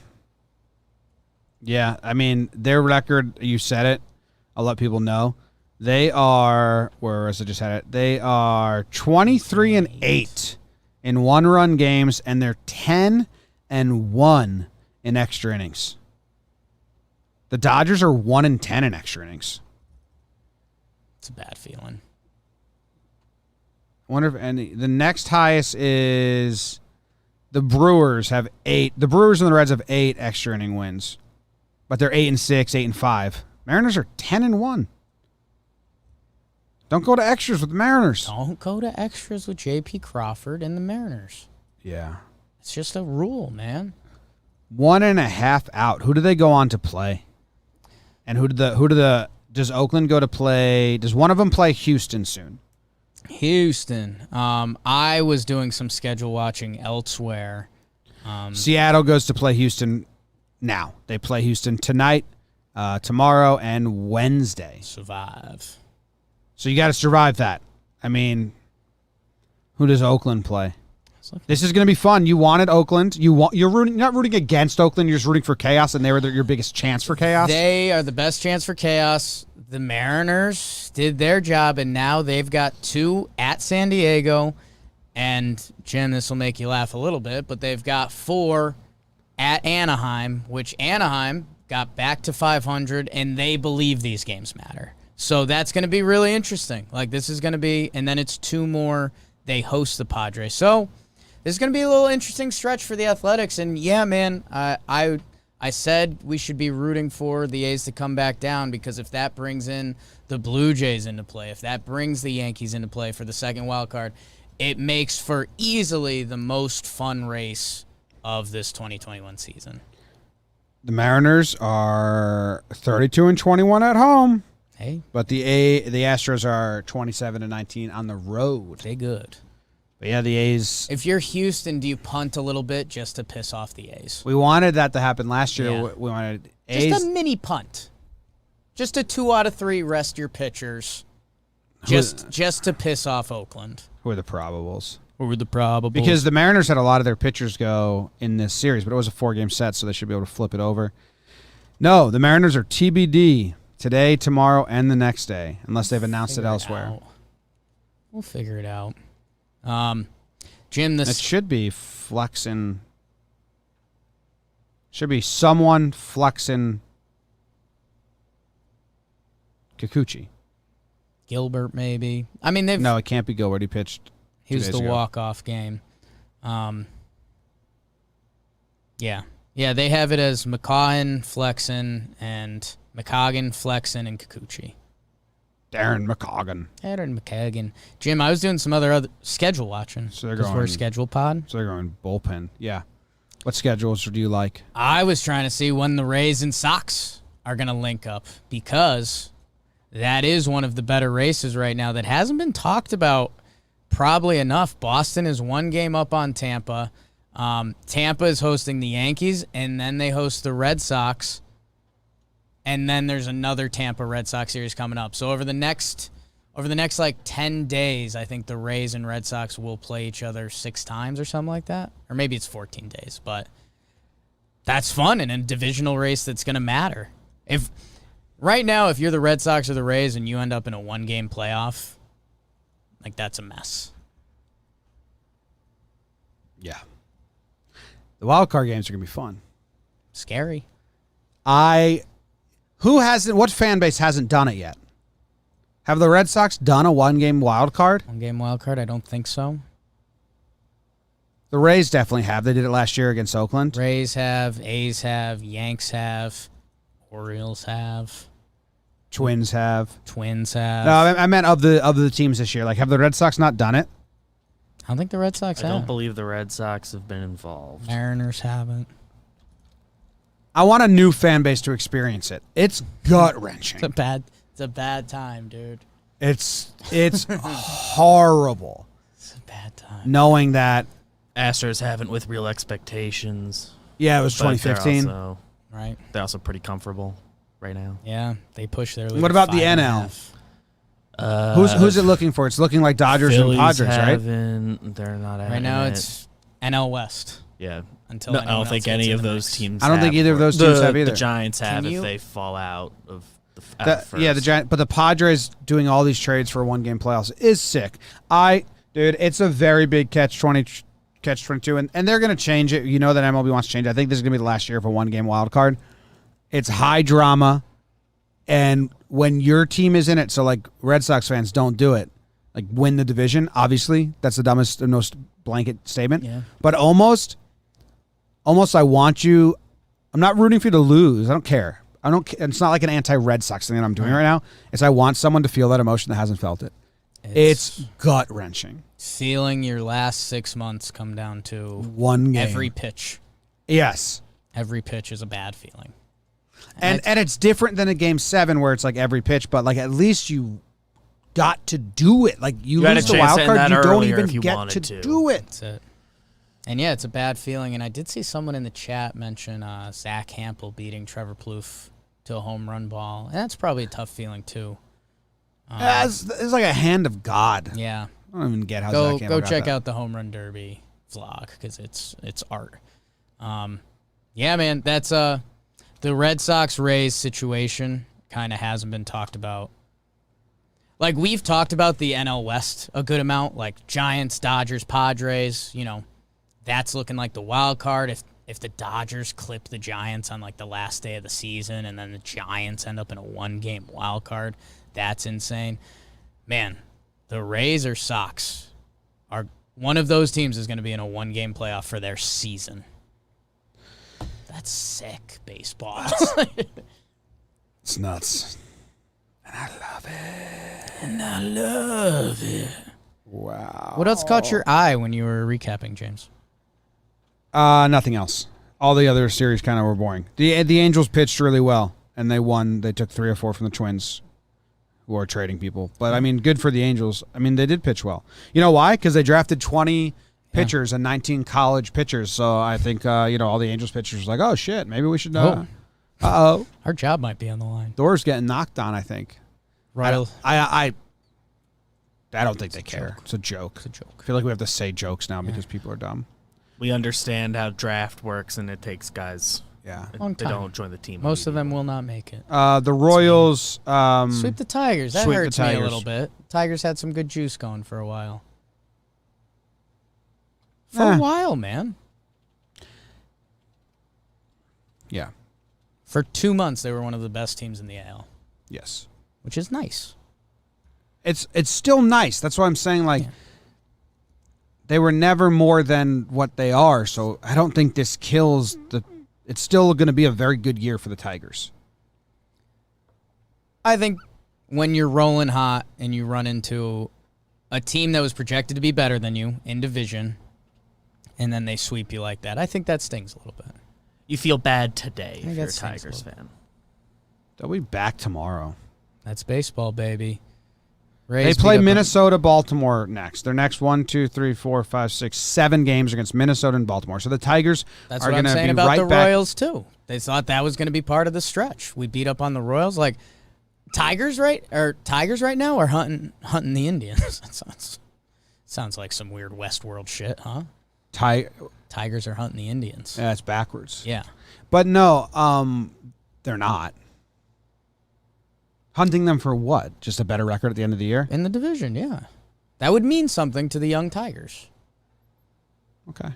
Yeah, I mean, their record, you said it, I'll let people know. They are, whereas I just had it, they are 23-8 in one-run games, and they're 10-1 in extra innings. The Dodgers are 1-10 in extra innings. It's a bad feeling. I wonder if the next highest is the Brewers have 8. The Brewers and the Reds have 8 extra inning wins. But they're 8-6, 8-5. Mariners are 10-1. Don't go to extras with the Mariners. Don't go to extras with J.P. Crawford and the Mariners. Yeah. It's just a rule, man. 1.5 out. Who do they go on to play? And does Oakland go to play? Does one of them play Houston soon? Houston. I was doing some schedule watching elsewhere. Seattle goes to play Houston now. They play Houston tonight, tomorrow, and Wednesday. Survive. So you got to survive that. I mean, who does Oakland play? This is going to be fun. You wanted Oakland. You're not rooting against Oakland. You're just rooting for chaos, and they were your biggest chance for chaos. They are the best chance for chaos. The Mariners did their job, and now they've got 2 at San Diego And, Jim, this will make you laugh a little bit, but they've got 4 at Anaheim, which Anaheim got back to 500, and they believe these games matter. So that's going to be really interesting. Like, this is going to be, and then it's 2 more. They host the Padres. So this is going to be a little interesting stretch for the Athletics. And, yeah, man, I said we should be rooting for the A's to come back down, because if that brings in the Blue Jays into play, if that brings the Yankees into play for the second wild card, it makes for easily the most fun race of this 2021 season. The Mariners are 32-21 at home. Hey, But the Astros are 27-19 on the road. they good. But yeah, the A's. If you're Houston, do you punt a little bit just to piss off the A's? We wanted that to happen last year. Yeah. We wanted A's. Just a mini punt. Just a 2 out of 3 rest your pitchers. Just to piss off Oakland. Who are the probables? Or the probables. Because the Mariners had a lot of their pitchers go in this series, but it was a 4-game set, so they should be able to flip it over. No, the Mariners are TBD today, tomorrow, and the next day, unless they've announced it elsewhere. We'll figure it out. Jim, It should be flexing. Should be someone flexing Kikuchi. Gilbert maybe. I mean, they've. No, it can't be Gilbert. He pitched. He was 2 the days ago. walk-off game. Yeah, they have it as McCaughan, Flexen, and McCaughan, Flexen, and Kikuchi. Darren McCaughan. Aaron McCaughan. Jim, I was doing some other schedule watching. So they're because we're a going- schedule pod. So they're going bullpen. Yeah. What schedules do you like? I was trying to see when the Rays and Sox are going to link up, because that is one of the better races right now that hasn't been talked about probably enough. Boston is 1 game up on Tampa. Tampa is hosting the Yankees, and then they host the Red Sox, and then there's another Tampa Red Sox series coming up. So over the next like 10 days, I think the Rays and Red Sox will play each other 6 times or something like that. Or maybe it's 14 days, but that's fun in a divisional race that's going to matter. If right now, if you're the Red Sox or the Rays and you end up in a 1-game playoff, like, that's a mess. Yeah. The wild card games are going to be fun. Scary. What fan base hasn't done it yet? Have the Red Sox done a 1-game wild card? 1-game wild card? I don't think so. The Rays definitely have. They did it last year against Oakland. Rays have, A's have, Yanks have, Orioles have, Twins have. Twins have. No, I meant of the teams this year. Like, have the Red Sox not done it? I don't think the Red Sox I have. don't believe the Red Sox have been involved. Mariners haven't. I want a new fan base to experience it. It's gut-wrenching. It's a bad time, dude. It's horrible It's a bad time. knowing that, Astros haven't with real expectations. yeah, it was But 2015. Right? They're also pretty comfortable right now. Yeah, they push their lead. What to about the 5.5. NL? Who's it looking for? It's looking like Dodgers Phillies and Padres, right? They're not Right now, it. it's NL West. Yeah. Until No, I anyone don't else think gets any in of the those mix. teams. I don't think either of those teams have either. The Giants have Can you- if they fall out of the Yeah, the first. Giant, but the Padres doing all these trades for 1-game playoffs is sick. Dude, it's a very big catch-22, and they're going to change it. You know that MLB wants to change it. I think this is going to be the last year of a 1-game wild card. It's high drama, and when your team is in it, so like Red Sox fans don't do it. Like, win the division, obviously. That's the dumbest and most blanket statement. Yeah. But almost I want you. I'm not rooting for you to lose. I don't care. It's not like an anti-Red Sox thing that I'm doing right now. It's I want someone to feel that emotion that hasn't felt it. It's gut-wrenching. feeling your last 6 months come down to 1 game. every pitch. Yes. Every pitch is a bad feeling. And it's different than a Game 7 where it's like every pitch, but like at least you got to do it. Like you had lose a the chance wild to card, end you that don't earlier even if you get wanted to to. do it. That's it. And yeah, it's a bad feeling. And I did see someone in the chat mention Zach Hampel beating Trevor Plouffe to a home run ball. And that's probably a tough feeling too. It's like a hand of God. Yeah. I don't even get how Go Zach Campbell go got check that. out the Home Run Derby vlog because it's art. Yeah, man, that's the Red Sox Rays situation kind of hasn't been talked about Like, we've talked about the NL West a good amount, like Giants, Dodgers, Padres, that's looking like the wild card. If the Dodgers clip the Giants on, like, the last day of the season and then the Giants end up in a one-game wild card, that's insane. Man, the Rays or Sox are one of those teams is going to be in a one-game playoff for their season. That's sick baseball. It's nuts. And I love it. Wow. What else caught your eye when you were recapping, James? Nothing else. All the other series kind of were boring. The Angels pitched really well, and they won. They took 3 or 4 from the Twins, who are trading people. But, I mean, good for the Angels. I mean, they did pitch well. You know why? Because they drafted 20 pitchers and 19 college pitchers. So I think, all the Angels pitchers were like, oh, shit, maybe we should Uh-oh. Our job might be on the line. Door's getting knocked on, I think. Right. I don't think they care. Joke. It's a joke. It's a joke. I feel like we have to say jokes now because people are dumb. We understand how draft works, and it takes guys. Yeah. Long They time. don't join the team. Most of them will not make it. The Royals Sweep the Tigers. That sweep the hurts me a Tigers. little bit. Tigers had some good juice going for a while. For a while, man. Yeah. For 2 months, they were one of the best teams in the AL, Yes. which is nice. It's still nice. That's why I'm saying, like, they were never more than what they are. So I don't think this kills the. It's still going to be a very good year for the Tigers. I think when you're rolling hot and you run into a team that was projected to be better than you in division, and then they sweep you like that, I think that stings a little bit. You feel bad today I if think you're a that stings a Tigers little fan. They'll be back tomorrow. That's baseball, baby. They Rays play beat up Minnesota, Baltimore next. Their next 1, 2, 3, 4, 5, 6, 7 games against Minnesota and Baltimore. So the Tigers That's are what I'm going to saying be about right the back. Royals, too. They thought that was going to be part of the stretch. We beat up on the Royals. Like, Tigers right now are hunting the Indians. That sounds like some weird Westworld shit, huh? Tigers are hunting the Indians. Yeah, it's backwards. Yeah. But no, they're not. Hunting them for what? Just a better record at the end of the year? In the division, yeah. That would mean something to the young Tigers. Okay.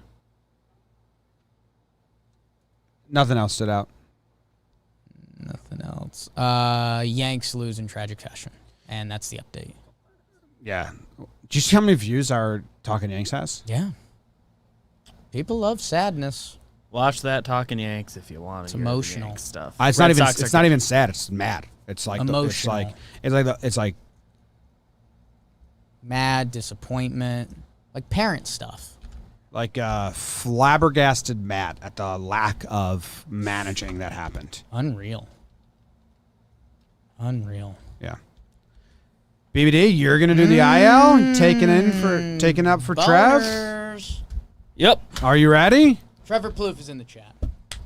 Nothing else stood out. Nothing else. Yanks lose in tragic fashion, and that's the update. Yeah. Do you see how many views our Talkin' Yanks has? Yeah. People love sadness. Watch that Talkin' Yanks if you want to. It's emotional. Yanks stuff. It's Red not even. Sox It's are not good. even sad. It's mad. It's like Emotional. It's like Mad, disappointment, like parent stuff. like flabbergasted mad at the lack of managing that happened. Unreal. Yeah. BBD, you're gonna do the IL, taking up for Trev. Boners. Yep. Are you ready? Trevor Plouffe is in the chat.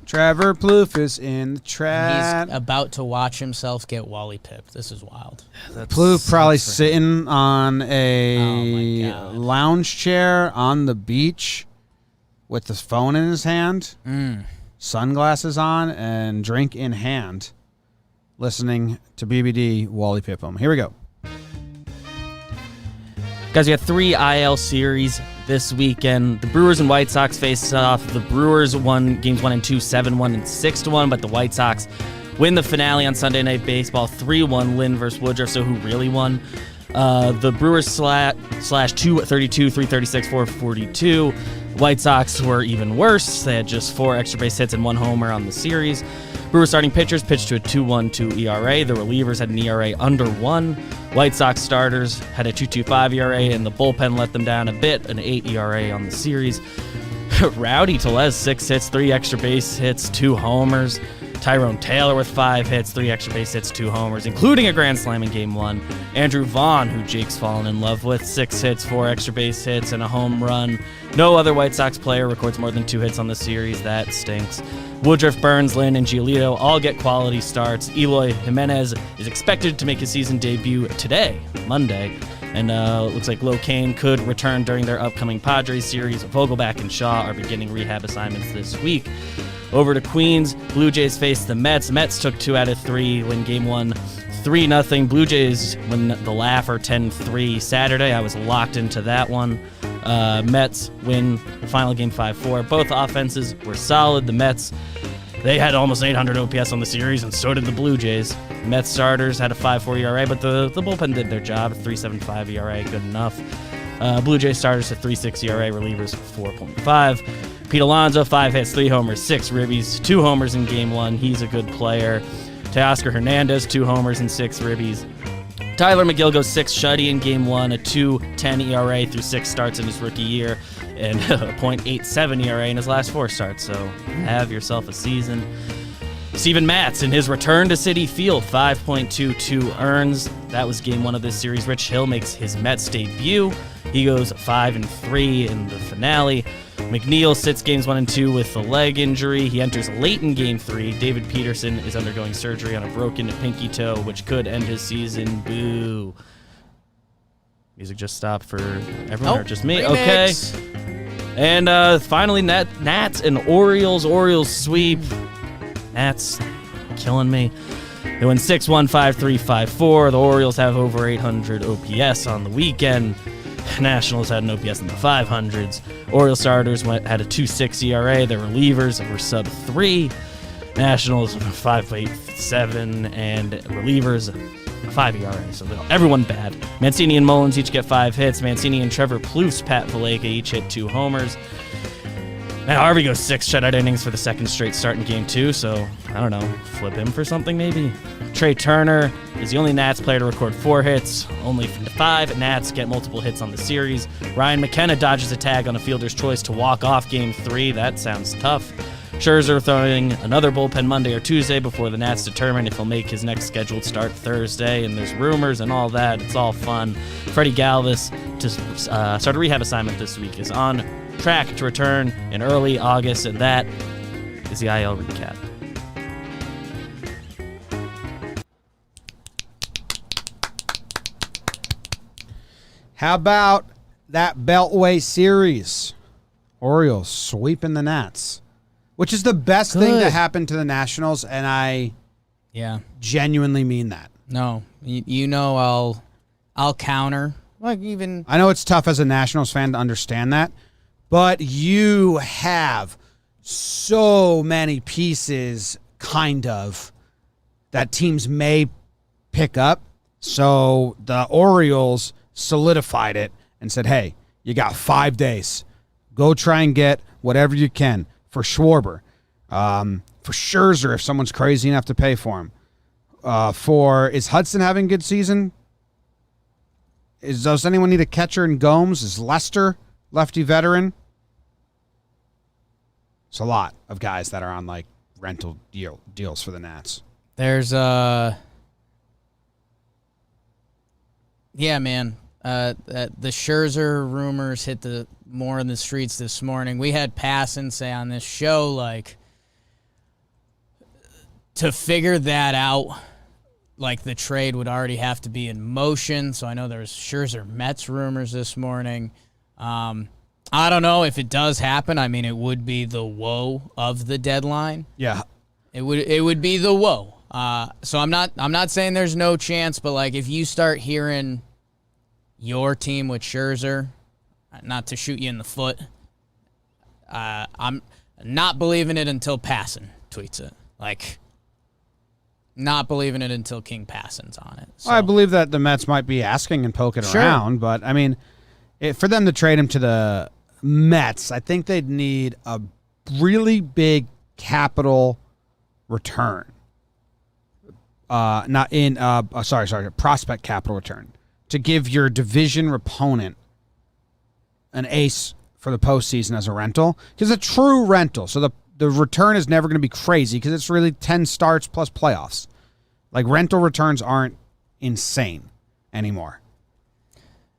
Trevor Plouffe is in the chat. He's about to watch himself get Wally pipped. This is wild. Plouffe probably sitting on Oh a my God. lounge chair on the beach with his phone in his hand, sunglasses on, and drink in hand, listening to BBD Wally pip him. Here we go. Guys, we got 3 IL series this weekend. The Brewers and White Sox face off. The Brewers won games 1 and 2, 7-1 and 6-1, but the White Sox win the finale on Sunday Night Baseball, 3-1 Lynn versus Woodruff. So who really won? The Brewers slash 232, 336, 442. White Sox were even worse. They had just 4 extra base hits and 1 homer on the series. Brewers starting pitchers pitched to a 2.12 ERA. The relievers had an ERA under 1. White Sox starters had a 2.25 ERA, and the bullpen let them down a bit, an 8 ERA on the series. Rowdy Tellez, 6 hits, 3 extra base hits, 2 homers. Tyrone Taylor with 5 hits, 3 extra base hits, 2 homers, including a grand slam in Game 1. Andrew Vaughn, who Jake's fallen in love with, 6 hits, 4 extra base hits, and a home run. No other White Sox player records more than 2 hits on the series. That stinks. Woodruff, Burns, Lynn, and Giolito all get quality starts. Eloy Jimenez is expected to make his season debut today, Monday. And looks like Locaine could return during their upcoming Padres series. Vogelback and Shaw are beginning rehab assignments this week. Over to Queens, Blue Jays face the Mets. Mets took 2 out of 3, win Game 1 3-0. Blue Jays win the laugher 10-3 Saturday. I was locked into that one. Mets win the final game 5-4. Both offenses were solid. The Mets, they had almost 800 OPS on the series, and so did the Blue Jays. Mets starters had a 5.4 ERA, but the bullpen did their job. 3.75 ERA, good enough. Blue Jays starters at 3.6 ERA, relievers 4.5. Pete Alonso, 5 hits, 3 homers, 6 ribbies, 2 homers in Game 1. He's a good player. Teoscar Hernandez, 2 homers and 6 ribbies. Tyler McGill goes 6 shutty in Game 1, a 2.10 ERA through 6 starts in his rookie year, and a .87 ERA in his last 4 starts. So have yourself a season. Steven Matz in his return to Citi Field, 5.22 earns. That was Game 1 of this series. Rich Hill makes his Mets debut. He goes 5-3 in the finale. McNeil sits Games 1 and 2 with a leg injury. He enters late in Game 3. David Peterson is undergoing surgery on a broken pinky toe, which could end his season. Boo. Music just stopped for everyone or just me? Remix. Okay. And finally, Nats and Orioles. Orioles sweep. Nats killing me. They win 6-1, 5-3, 5-4. The Orioles have over 800 OPS on the weekend. Nationals had an OPS in the 500s. Orioles starters had a 2.6 ERA. Their relievers were sub-3. Nationals 5.87, and relievers 5 ERA. So everyone bad. Mancini and Mullins each get 5 hits. Mancini and Trevor Plouffe, Pat Valaika each hit 2 homers. Matt Harvey goes 6 shutout innings for the second straight start in Game 2, so, I don't know, flip him for something maybe? Trey Turner is the only Nats player to record 4 hits. Only 5 Nats get multiple hits on the series. Ryan McKenna dodges a tag on a fielder's choice to walk off Game 3. That sounds tough. Scherzer throwing another bullpen Monday or Tuesday before the Nats determine if he'll make his next scheduled start Thursday, and there's rumors and all that. It's all fun. Freddie Galvis, to start a rehab assignment this week, is on track to return in early August, and that is the IL recap. How about that Beltway series? Orioles sweeping the Nats, which is the best thing to happen to the Nationals, and I genuinely mean that. No, you know I'll counter. Like even I know it's tough as a Nationals fan to understand that, but you have so many pieces, kind of, that teams may pick up. So the Orioles solidified it and said, hey, you got 5 days. Go try and get whatever you can for Schwarber, for Scherzer if someone's crazy enough to pay for him. Is Hudson having a good season? Does anyone need a catcher in Gomes? Is Lester lefty veteran? It's a lot of guys that are on like rental deals for the Nats. There's yeah, man. The Scherzer rumors hit the more in the streets this morning. We had Passon say on this show, like, to figure that out, like the trade would already have to be in motion. So I know there's Scherzer Mets rumors this morning. I don't know if it does happen. I mean, it would be the woe of the deadline. Yeah, it would be the woe. So I'm not saying there's no chance, but like if you start hearing your team with Scherzer, not to shoot you in the foot, I'm not believing it until Passon tweets it. Like, not believing it until King Passon's on it. So. Well, I believe that the Mets might be asking and poking around, but I mean, for them to trade him to the Mets, I think they'd need a really big capital return. Prospect capital return to give your division opponent an ace for the postseason as a rental, because a true rental. So the return is never going to be crazy because it's really 10 starts plus playoffs. Like rental returns aren't insane anymore.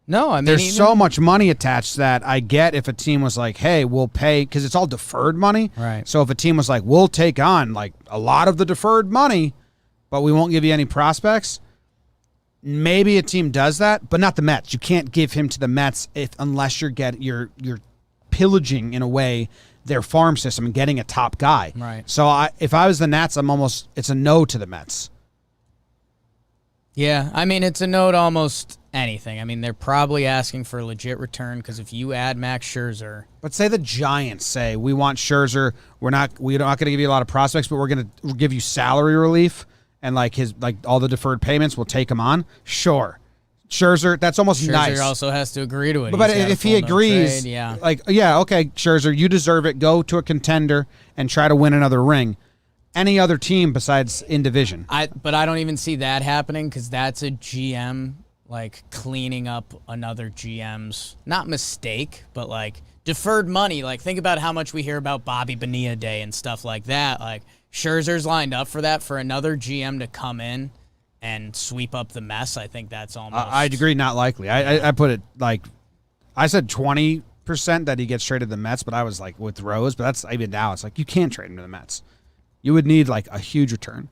No, I mean, there's so much money attached that I get if a team was like, hey, we'll pay, because it's all deferred money. Right. So if a team was like, we'll take on like a lot of the deferred money, but we won't give you any prospects, maybe a team does that, but not the Mets. You can't give him to the Mets unless you're pillaging in a way their farm system and getting a top guy. Right. So if I was the Nats, it's a no to the Mets. Yeah, I mean, it's a no to almost anything. I mean, they're probably asking for a legit return because if you add Max Scherzer. But say the Giants say, we want Scherzer. We're not going to give you a lot of prospects, but we're going to give you salary relief and like all the deferred payments. We'll take him on. Sure. Scherzer, that's almost Scherzer nice. also has to agree to it. But if he agrees, okay, Scherzer, you deserve it. Go to a contender and try to win another ring. Any other team besides in division. But I don't even see that happening because that's a GM like cleaning up another GM's not mistake, but like deferred money. Like think about how much we hear about Bobby Bonilla Day and stuff like that. Like Scherzer's lined up for that for another GM to come in and sweep up the mess. I think that's almost. I'd agree, not likely. I put it like I said 20% that he gets traded to the Mets, but I was like with Rose. But that's even now. It's like you can't trade him to the Mets. You would need like a huge return.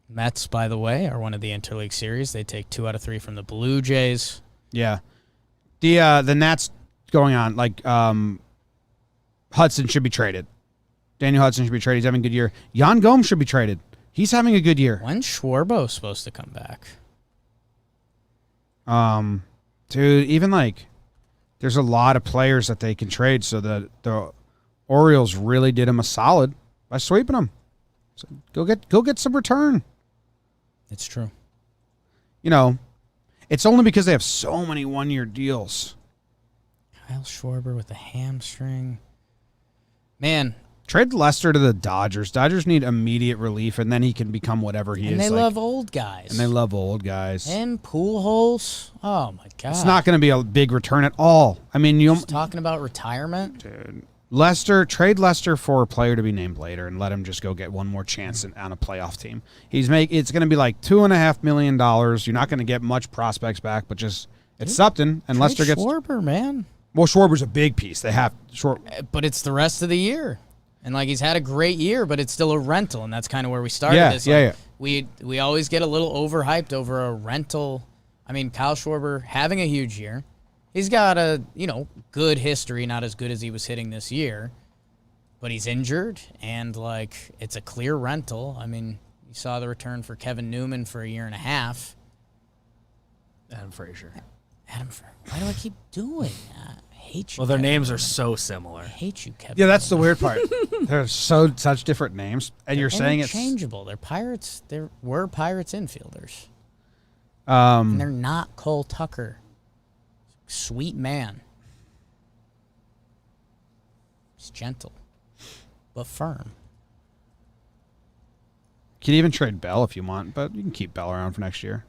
Mets, by the way, are one of the interleague series. They take 2 out of 3 from the Blue Jays. Yeah, the Nats going on like Hudson should be traded. Daniel Hudson should be traded. He's having a good year. Jan Gomes should be traded. He's having a good year. When's Schwarbo supposed to come back? Dude, even like there's a lot of players that they can trade, so that the Orioles really did him a solid by sweeping him. So go get some return. It's true. You know, it's only because they have so many one-year deals. Kyle Schwarber with a hamstring. Man. Trade Lester to the Dodgers. Dodgers need immediate relief, and then he can become whatever he is. And they love old guys. And they love old guys. And Pujols. Oh, my God. It's not going to be a big return at all. I mean, Just talking about retirement? Dude. Trade Lester for a player to be named later and let him just go get one more chance on a playoff team. It's going to be like $2.5 million. You're not going to get much prospects back, but just it's something. And Lester gets Schwarber, man. Well, Schwarber's a big piece. They have but it's the rest of the year, and like he's had a great year, but it's still a rental, and that's kind of where we started. This. Yeah. We always get a little overhyped over a rental. I mean, Kyle Schwarber having a huge year. He's got a, good history, not as good as he was hitting this year, but he's injured, and, like, it's a clear rental. I mean, you saw the return for Kevin Newman for a year and a half. Adam Frazier. Why do I keep doing that? I hate you. Well, their names are so similar. I hate you, Kevin. Yeah, that's the weird part. They're such different names, and you're saying it's interchangeable. They're Pirates. We're Pirates infielders. And they're not Cole Tucker. Sweet man. He's gentle, but firm. You could even trade Bell if you want, but you can keep Bell around for next year.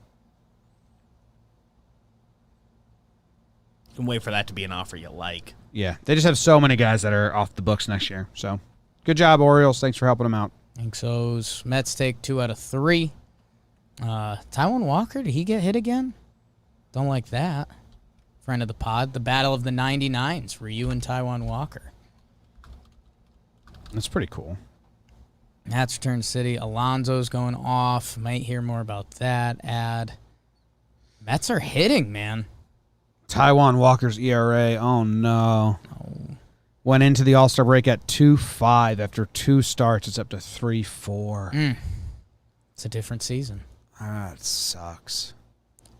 You can wait for that to be an offer you like. Yeah, they just have so many guys that are off the books next year. So, good job, Orioles. Thanks for helping them out. Thanks, so's. Mets take 2 out of 3. Taijuan Walker, did he get hit again? Don't like that. Friend of the pod, the battle of the 99s, Ryu and Taijuan Walker. That's pretty cool. Nats return to city. Alonso's going off. Might hear more about that ad. Mets are hitting, man. Taijuan Walker's ERA, oh no. Went into the All-Star break at 2.5. After 2 starts, it's up to 3.4. It's a different season. That sucks.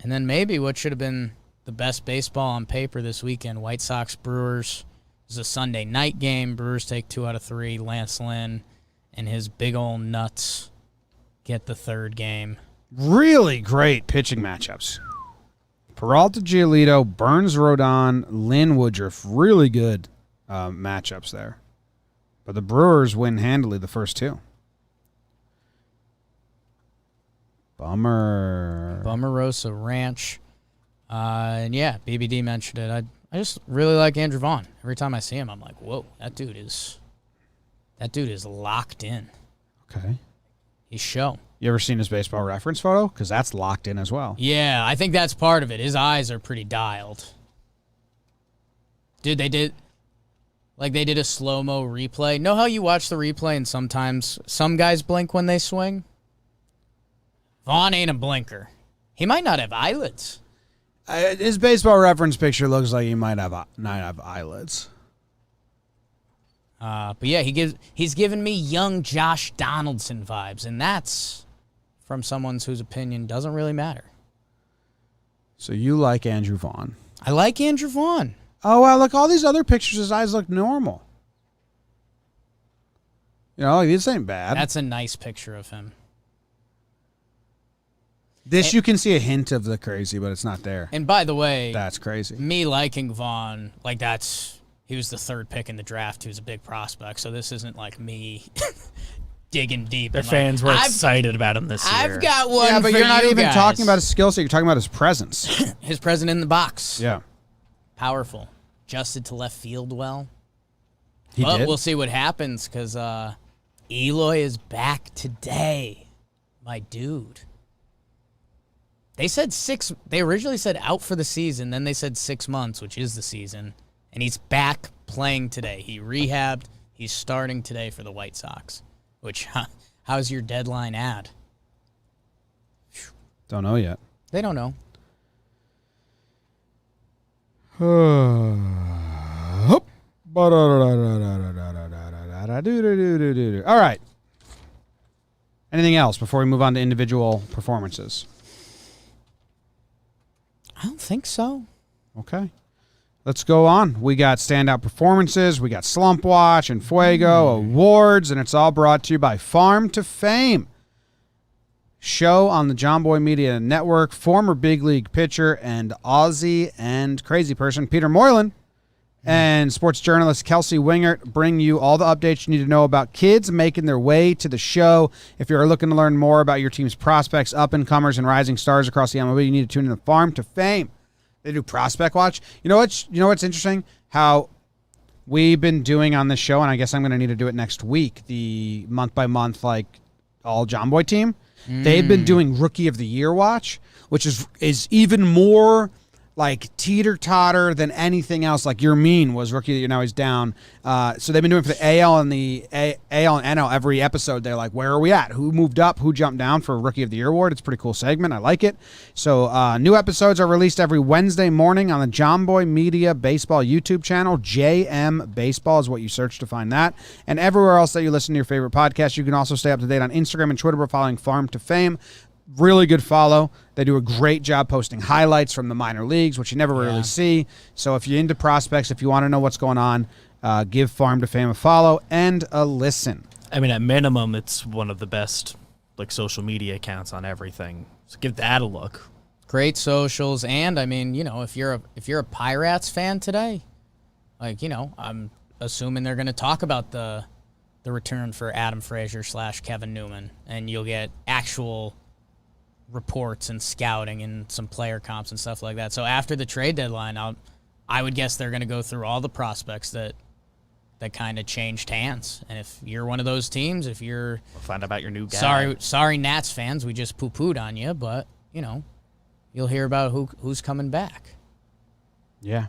And then maybe what should have been the best baseball on paper this weekend, White Sox Brewers. It was a Sunday night game. Brewers take 2 out of 3. Lance Lynn and his big old nuts get the 3rd game. Really great pitching matchups. Peralta, Giolito, Burns, Rodon, Lynn, Woodruff. Really good matchups there. But the Brewers win handily the first 2. Bummer. Rosa Ranch. And yeah, BBD mentioned it. I just really like Andrew Vaughn. Every time I see him, I'm like, whoa, that dude is locked in. Okay. He's show. You ever seen his baseball reference photo? Because that's locked in as well. Yeah, I think that's part of it. His eyes are pretty dialed. Dude, they did a slow-mo replay. Know how you watch the replay and sometimes some guys blink when they swing? Vaughn ain't a blinker. He might not have eyelids. His baseball reference picture looks like he might not have eyelids. But yeah, he's giving me young Josh Donaldson vibes, and that's from someone whose opinion doesn't really matter. So you like Andrew Vaughn. I like Andrew Vaughn. Oh, wow, look, all these other pictures, his eyes look normal. You know, this ain't bad. That's a nice picture of him. This, you can see a hint of the crazy, but it's not there. And by the way, That's crazy. me liking Vaughn, like he was the third pick in the draft. He was a big prospect. So this isn't like me digging deep. Their and fans were I've- excited about him this year. I've got one. Yeah, but for you're not you even guys. talking about his skill set. You're talking about his presence. His present in the box. Yeah. Powerful. Adjusted to left field well. He But did. we'll see what happens because Eloy is back today. My dude. They said they originally said out for the season, then they said 6 months, which is the season. And he's back playing today. He rehabbed. He's starting today for the White Sox. Which, how's your deadline at? Don't know yet. They don't know. All right. Anything else before we move on to individual performances? I don't think so. Okay. Let's go on. We got standout performances. We got Slump Watch and Fuego awards, and it's all brought to you by Farm to Fame. Show on the JOMBOY Media Network. Former big league pitcher and Aussie and crazy person Peter Moylan and sports journalist Kelsey Wingert bring you all the updates you need to know about kids making their way to the show. If you're looking to learn more about your team's prospects, up-and-comers, and rising stars across the MLB, you need to tune in to Farm to Fame. They do Prospect Watch. You know what's interesting? How we've been doing on this show, and I guess I'm going to need to do it next week, the month-by-month, like, all JOMBOY team. They've been doing Rookie of the Year watch, which is even more like teeter-totter than anything else. Like Yermin was Rookie of the Year, now he's down. So they've been doing for the AL and the AL and NL every episode. They're like, where are we at? Who moved up? Who jumped down for Rookie of the Year award? It's a pretty cool segment. I like it. So new episodes are released every Wednesday morning on the JOMBOY Media Baseball YouTube channel. JM Baseball is what you search to find that. And everywhere else that you listen to your favorite podcast. You can also stay up to date on Instagram and Twitter by following Farm to Fame. Really good follow. They do a great job posting highlights from the minor leagues, which you never really see. So if you're into prospects, if you want to know what's going on, give Farm to Fame a follow and a listen. I mean, at minimum, it's one of the best like social media accounts on everything. So give that a look. Great socials, and I mean, you know, if you're a Pirates fan today, like, you know, I'm assuming they're going to talk about the return for Adam Frazier / Kevin Newman, and you'll get actual reports and scouting and some player comps and stuff like that. So after the trade deadline, I would guess they're going to go through all the prospects that kind of changed hands. And if you're one of those teams, if you're We'll find out about your new guy. sorry Nats fans, we just poo-pooed on you, but you know, you'll hear about who's coming back. Yeah.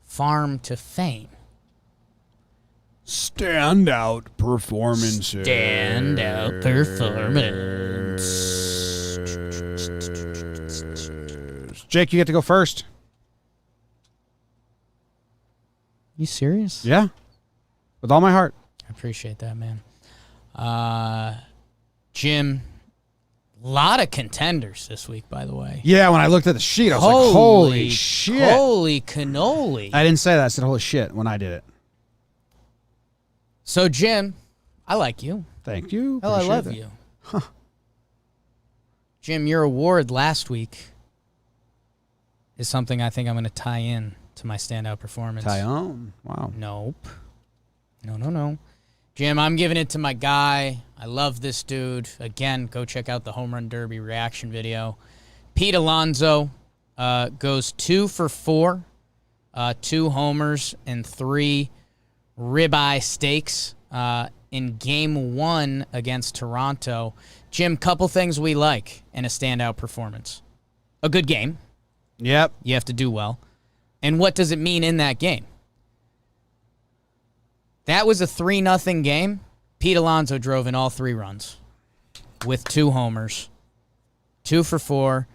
Farm to Fame. Standout performances. Standout performance. Jake, you get to go first. You serious? Yeah. With all my heart. I appreciate that, man. Jim, a lot of contenders this week, by the way. Yeah, when I looked at the sheet, I was like, holy shit. Holy cannoli. I didn't say that. I said holy shit when I did it. So, Jim, I like you. Thank you. Hell, I Appreciate love it. you. Huh. Jim, your award last week is something I think I'm going to tie in to my standout performance. Tyone. Wow. Nope. No. Jim, I'm giving it to my guy. I love this dude. Again, go check out the Home Run Derby reaction video. Pete Alonso goes 2 for 4, 2 homers, and 3 ribeye steaks in Game 1 against Toronto. Jim, couple things we like in a standout performance. A good game. Yep. You have to do well. And what does it mean in that game? That was a 3-0 game. Pete Alonso drove in all 3 runs with 2 homers, 2 for 4.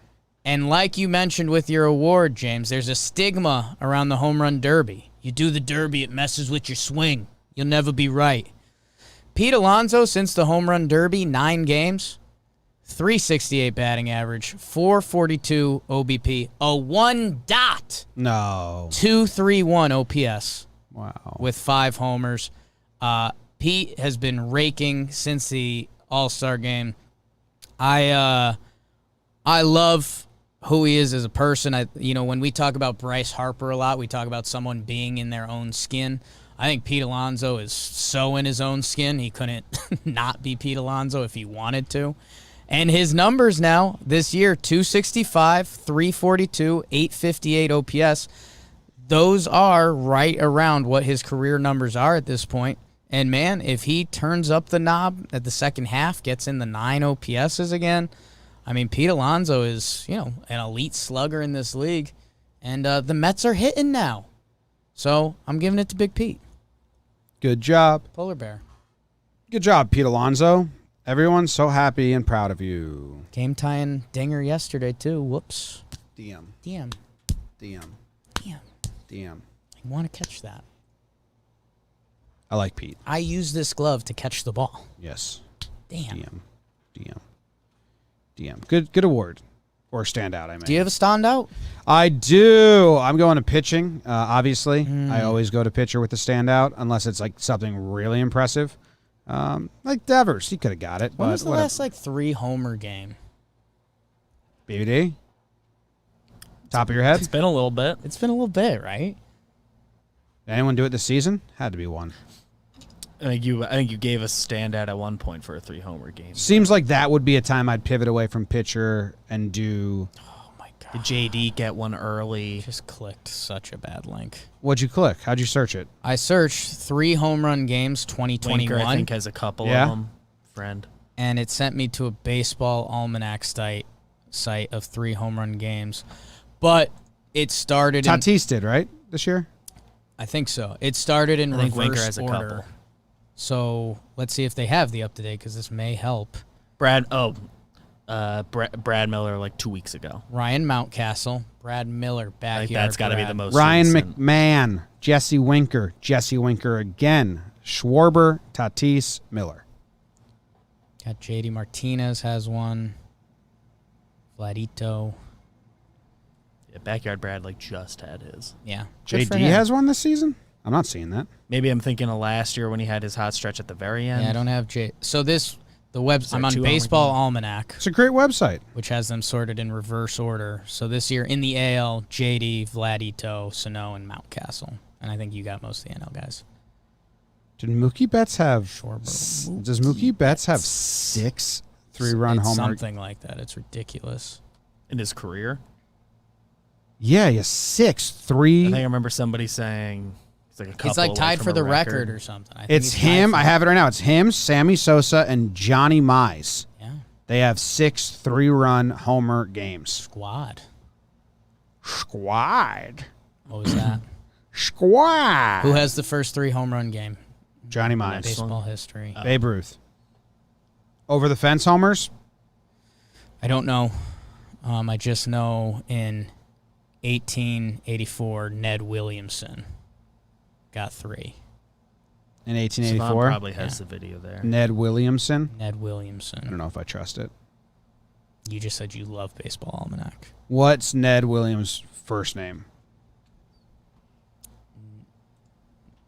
And like you mentioned with your award, James, there's a stigma around the Home Run Derby. You do the Derby, it messes with your swing. You'll never be right. Pete Alonso, since the Home Run Derby, 9 games, .368 batting average, .442 OBP, a 231 OPS. Wow. With 5 homers. Pete has been raking since the All-Star game. I love who he is as a person. When we talk about Bryce Harper a lot, we talk about someone being in their own skin. I think Pete Alonso is so in his own skin, he couldn't not be Pete Alonso if he wanted to. And his numbers now this year, 265, 342, 858 OPS. Those are right around what his career numbers are at this point. And, man, if he turns up the knob at the second half, gets in the 9 OPSs again, I mean, Pete Alonso is, an elite slugger in this league. And the Mets are hitting now. So I'm giving it to Big Pete. Good job. Polar Bear. Good job, Pete Alonso. Everyone's so happy and proud of you. Game tying dinger yesterday, too. Whoops. DM. DM. DM. Damn. DM. I want to catch that. I like Pete. I use this glove to catch the ball. Yes. Damn. DM. Good award. Or standout, I mean. Do you have a standout? I do. I'm going to pitching, obviously. I always go to pitcher with the standout, unless it's like something really impressive. Like Devers. He could have got it. When but was the last 3 homer game? BBD? Top of your head? It's been a little bit. It's been a little bit, right? Did anyone do it this season? Had to be one. I think you gave us standout at one point for a 3-homer game. Seems like that would be a time I'd pivot away from pitcher and do. Oh, my God. Did JD get one early? Just clicked such a bad link. What'd you click? How'd you search it? I searched 3 home run games 2021. Winker, I think, has a couple Yeah. of them. Friend. And it sent me to a baseball almanac site of 3 home run games. But it started Tatis did, right, this year? I think so. It started in I think reverse Winker has a order. couple. So let's see if they have the up-to-date, because this may help. Brad Miller 2 weeks ago. Ryan Mountcastle, Brad Miller, backyard. I think that's got to be the most Ryan recent. McMahon, Jesse Winker again, Schwarber, Tatis, Miller. Got JD Martinez has one. Vladito. Yeah, Backyard Brad just had his. Yeah. Good for JD him. has one this season? I'm not seeing that. Maybe I'm thinking of last year when he had his hot stretch at the very end. Yeah, I don't have J. So I'm on 2 Baseball homer Almanac, It's a great website. which has them sorted in reverse order. So this year in the AL, JD, Vladito, Sano, and Mountcastle. And I think you got most of the NL guys. Did Mookie Betts have? Schwarber. Does Mookie Betts have 6 3-run It's homer? something like that. It's ridiculous. In his career. Yeah, he has 6 I 3. think I remember somebody saying he's a couple He's away tied from for a the record or something. I think It's he's tied him. for- I have it right now. It's him, Sammy Sosa, and Johnny Mize. Yeah. They have 6 3-run homer games. Squad. Squad. What was that? Squad. Who has the first 3 home run game Johnny in Mize. baseball history? Babe Ruth. Over the fence homers? I don't know. I just know in 1884, Ned Williamson got 3. In Savon 1884? probably has the video there. Ned Williamson? Ned I don't Williamson. know if I trust it. You just said you love Baseball Almanac. What's Ned Williams' first name?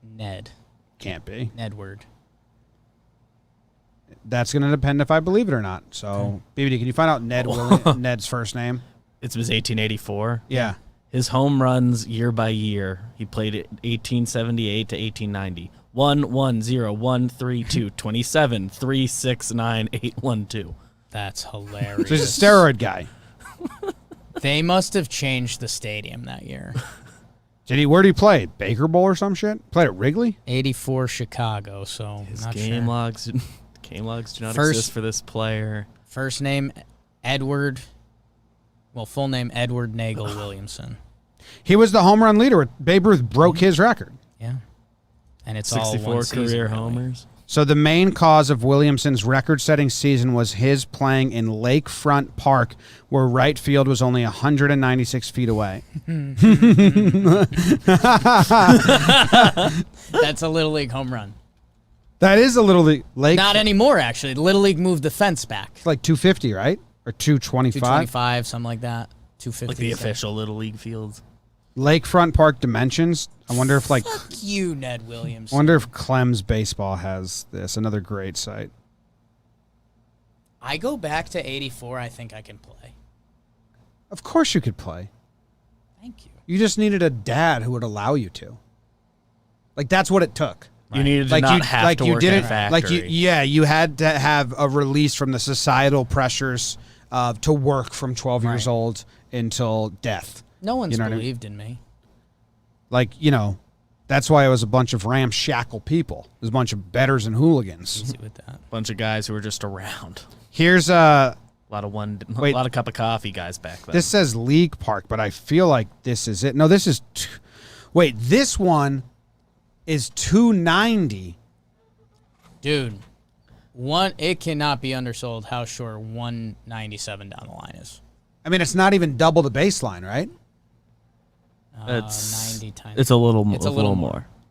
Ned. Can't be. Nedward. That's going to depend if I believe it or not. So, BBD, can you find out Ned's first name? It was 1884. Yeah. His home runs year by year. He played it 1878 to 1890. 1 1 0 1 3 2 27 3 6 9 8 1 2. That's hilarious. So he's a steroid guy. They must have changed the stadium that year. Where did he play? Baker Bowl or some shit? Played at Wrigley? 84 Chicago, so His not game sure. logs do not First- exist for this player. First name, Edward. Well, full name, Edward Nagel Williamson. He was the home run leader. Babe Ruth broke his record. Yeah. And it's all 64 one season, career really. homers. So the main cause of Williamson's record-setting season was his playing in Lakefront Park, where right field was only 196 feet away. That's a Little League home run. That is a Little League. Not anymore, actually. Little League moved the fence back. It's like 250, right? Or 225? 225, something like that. 250. Like the official Little League fields. Lakefront Park Dimensions. I wonder if like. Fuck you, Ned Williamson. I wonder if Clem's Baseball has this. Another great site. I go back to 84. I think I can play. Of course you could play. Thank you. You just needed a dad who would allow you to. Like that's what it took. You needed to not have to work in a factory. You had to have a release from the societal pressures to work from 12 years old until death. No one's You know what I mean? believed in me. Like, that's why it was a bunch of ramshackle people. It was a bunch of bettors and hooligans. Easy with that. Bunch of guys who were just around. Here's A lot of cup of coffee guys back then. this says League Park, but I feel like this is it. No, this is this one is 290. Dude, it cannot be undersold how short 197 down the line is. I mean, it's not even double the baseline, right? It's 90 times. It's a little more.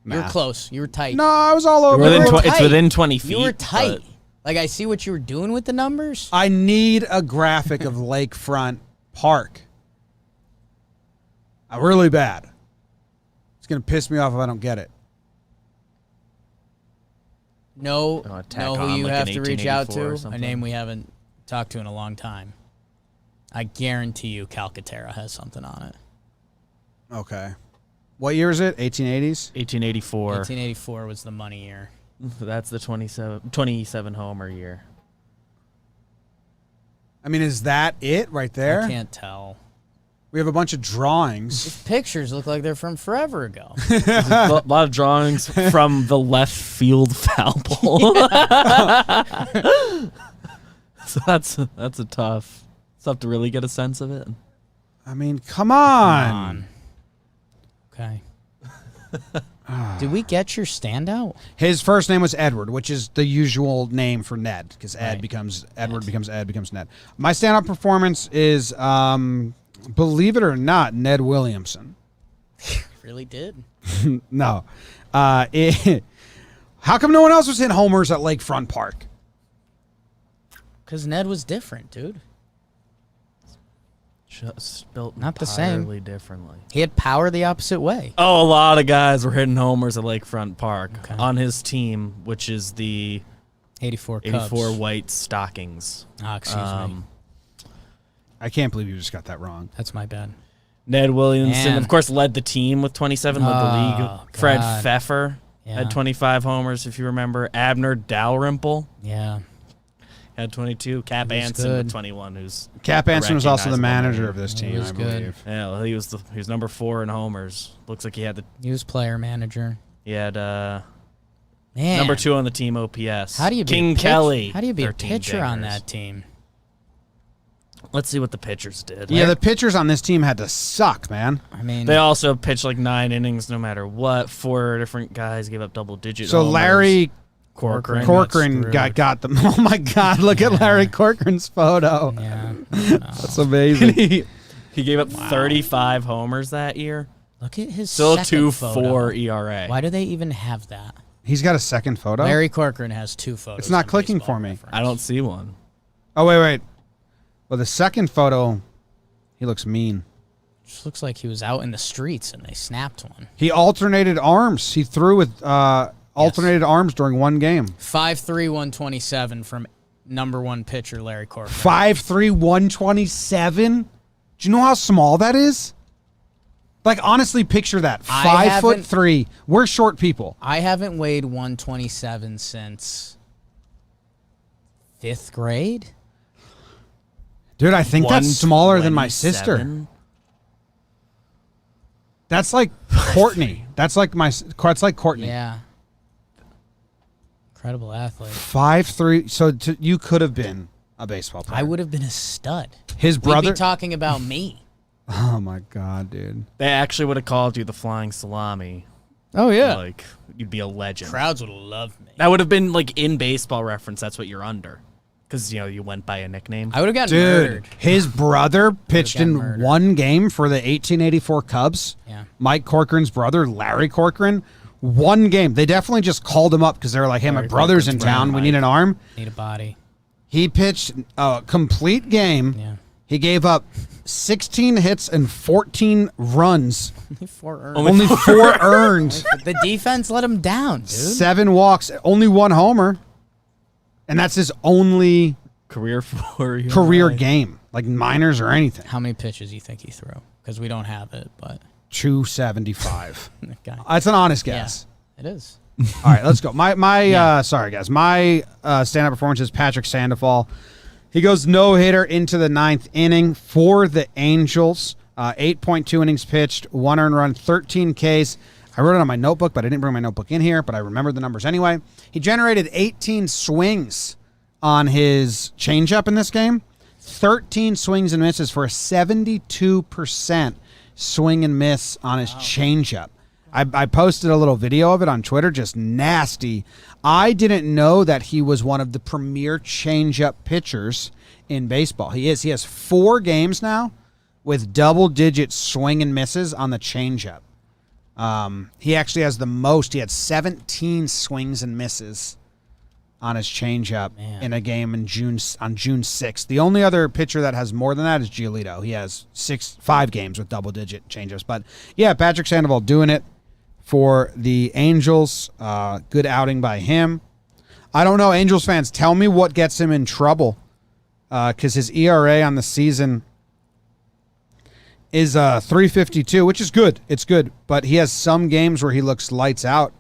You were Math. close. You were tight. No, I was all over. It's within 20 feet. You were tight. but- Like, I see what you were doing with the numbers. I need a graphic of Lakefront Park. Really bad. It's going to piss me off if I don't get it. Know who you like have an to reach out 1884 or to? A something. name we haven't talked to in a long time. I guarantee you Calcaterra has something on it. Okay. What year is it? 1880s? 1884. 1884 was the money year. That's the 27 homer year. I mean, is that it right there? I can't tell. We have a bunch of drawings. These pictures look like they're from forever ago. A lot of drawings from the left field foul pole. So that's a tough. It's tough to really get a sense of it. I mean, come on. Okay. Did we get your standout? His first name was Edward, which is the usual name for Ned, because Ed Right. becomes Edward, becomes Ed, becomes Ned. My standout performance is, believe it or not, Ned Williamson. Really did. No. How come no one else was hitting homers at Lakefront Park? Because Ned was different, dude. Just built Not the same. entirely differently. He had power the opposite way. Oh, a lot of guys were hitting homers at Lakefront Park Okay. on his team, which is the 84 Cubs. 84 White Stockings. Excuse me. I can't believe you just got that wrong. That's my bad. Ned Williamson, Man. of course, led the team with 27, led the league. Oh, Fred God. Pfeffer Yeah. had 25 homers, if you remember. Abner Dalrymple Yeah. had 22. Cap He was Anson good. with 21, who's Cap Anson was also the recognizable manager name. of this He team, was I good. believe. Yeah, well, he was number 4 in homers. Looks like he had He was player manager. number Man. 2 on the team OPS. How do you be King a pitch- Kelly? How do you be a 13 pitcher on dingers. that team? Let's see what the pitchers did. Yeah, the pitchers on this team had to suck, man. I mean, They also pitched like 9 innings no matter what. 4 different guys gave up double-digit So homers. Larry Corcoran. Corcoran got them. Oh my God! Look at Larry Corcoran's photo. yeah. That's amazing. He gave up 35 homers that year. Look at his Still second 2.4 photo. ERA. Why do they even have that? He's got a second photo. Larry Corcoran has 2 photos. It's not on clicking Baseball for me. Reference. I don't see one. Oh wait. Well, the second photo, he looks mean. Just looks like he was out in the streets and they snapped one. He alternated arms. He threw with alternated arms during one game. 5'3", 127 from number 1 pitcher Larry Corcoran. 5'3", 127. Do you know how small that is? Like, honestly, picture that. I 5'3". We're short people. I haven't weighed 127 since 5th grade. Dude, I think that's smaller than my sister. 127? That's like Courtney. That's like Courtney. Yeah. Incredible athlete. 5'3". So you could have been a baseball player. I would have been a stud. His We'd brother. be talking about me. Oh my God, dude. They actually would have called you the Flying Salami. Oh, yeah. Like, you'd be a legend. Crowds would have loved me. That would have been like in Baseball Reference. That's what you're under. Because, you went by a nickname. I would have gotten Dude, murdered. his brother pitched gotten in murdered. one game for the 1884 Cubs. Yeah. Mike Corcoran's brother, Larry Corcoran, One game. They definitely just called him up because they were like, hey, my brother's in town. We need an arm. Need a body. He pitched a complete game. Yeah. He gave up 16 hits and 14 runs. Only 4 earned. Only 4 earned. The defense let him down, dude. 7 walks. Only 1 homer. And that's his only Career game. Like minors or anything. How many pitches do you think he threw? Because we don't have it, but 275. okay. That's an honest guess. Yeah, it is. All right, let's go. Sorry guys. My stand-up performance is Patrick Sandoval. He goes no-hitter into the 9th inning for the Angels. 8.2 innings pitched, 1 earned run, 13 Ks. I wrote it on my notebook, but I didn't bring my notebook in here, but I remembered the numbers anyway. He generated 18 swings on his changeup in this game. 13 swings and misses for a 72% swing and miss on his changeup. I posted a little video of it on Twitter, just nasty. I didn't know that he was one of the premier changeup pitchers in baseball. He is. He has 4 games now with double-digit swing and misses on the changeup. He actually has the most. He had 17 swings and misses on his changeup in a game on June 6th. The only other pitcher that has more than that is Giolito. He has 5 games with double-digit changeups. But, yeah, Patrick Sandoval doing it for the Angels. Good outing by him. I don't know, Angels fans, tell me what gets him in trouble because his ERA on the season is 3.52, which is good. It's good, but he has some games where he looks lights out.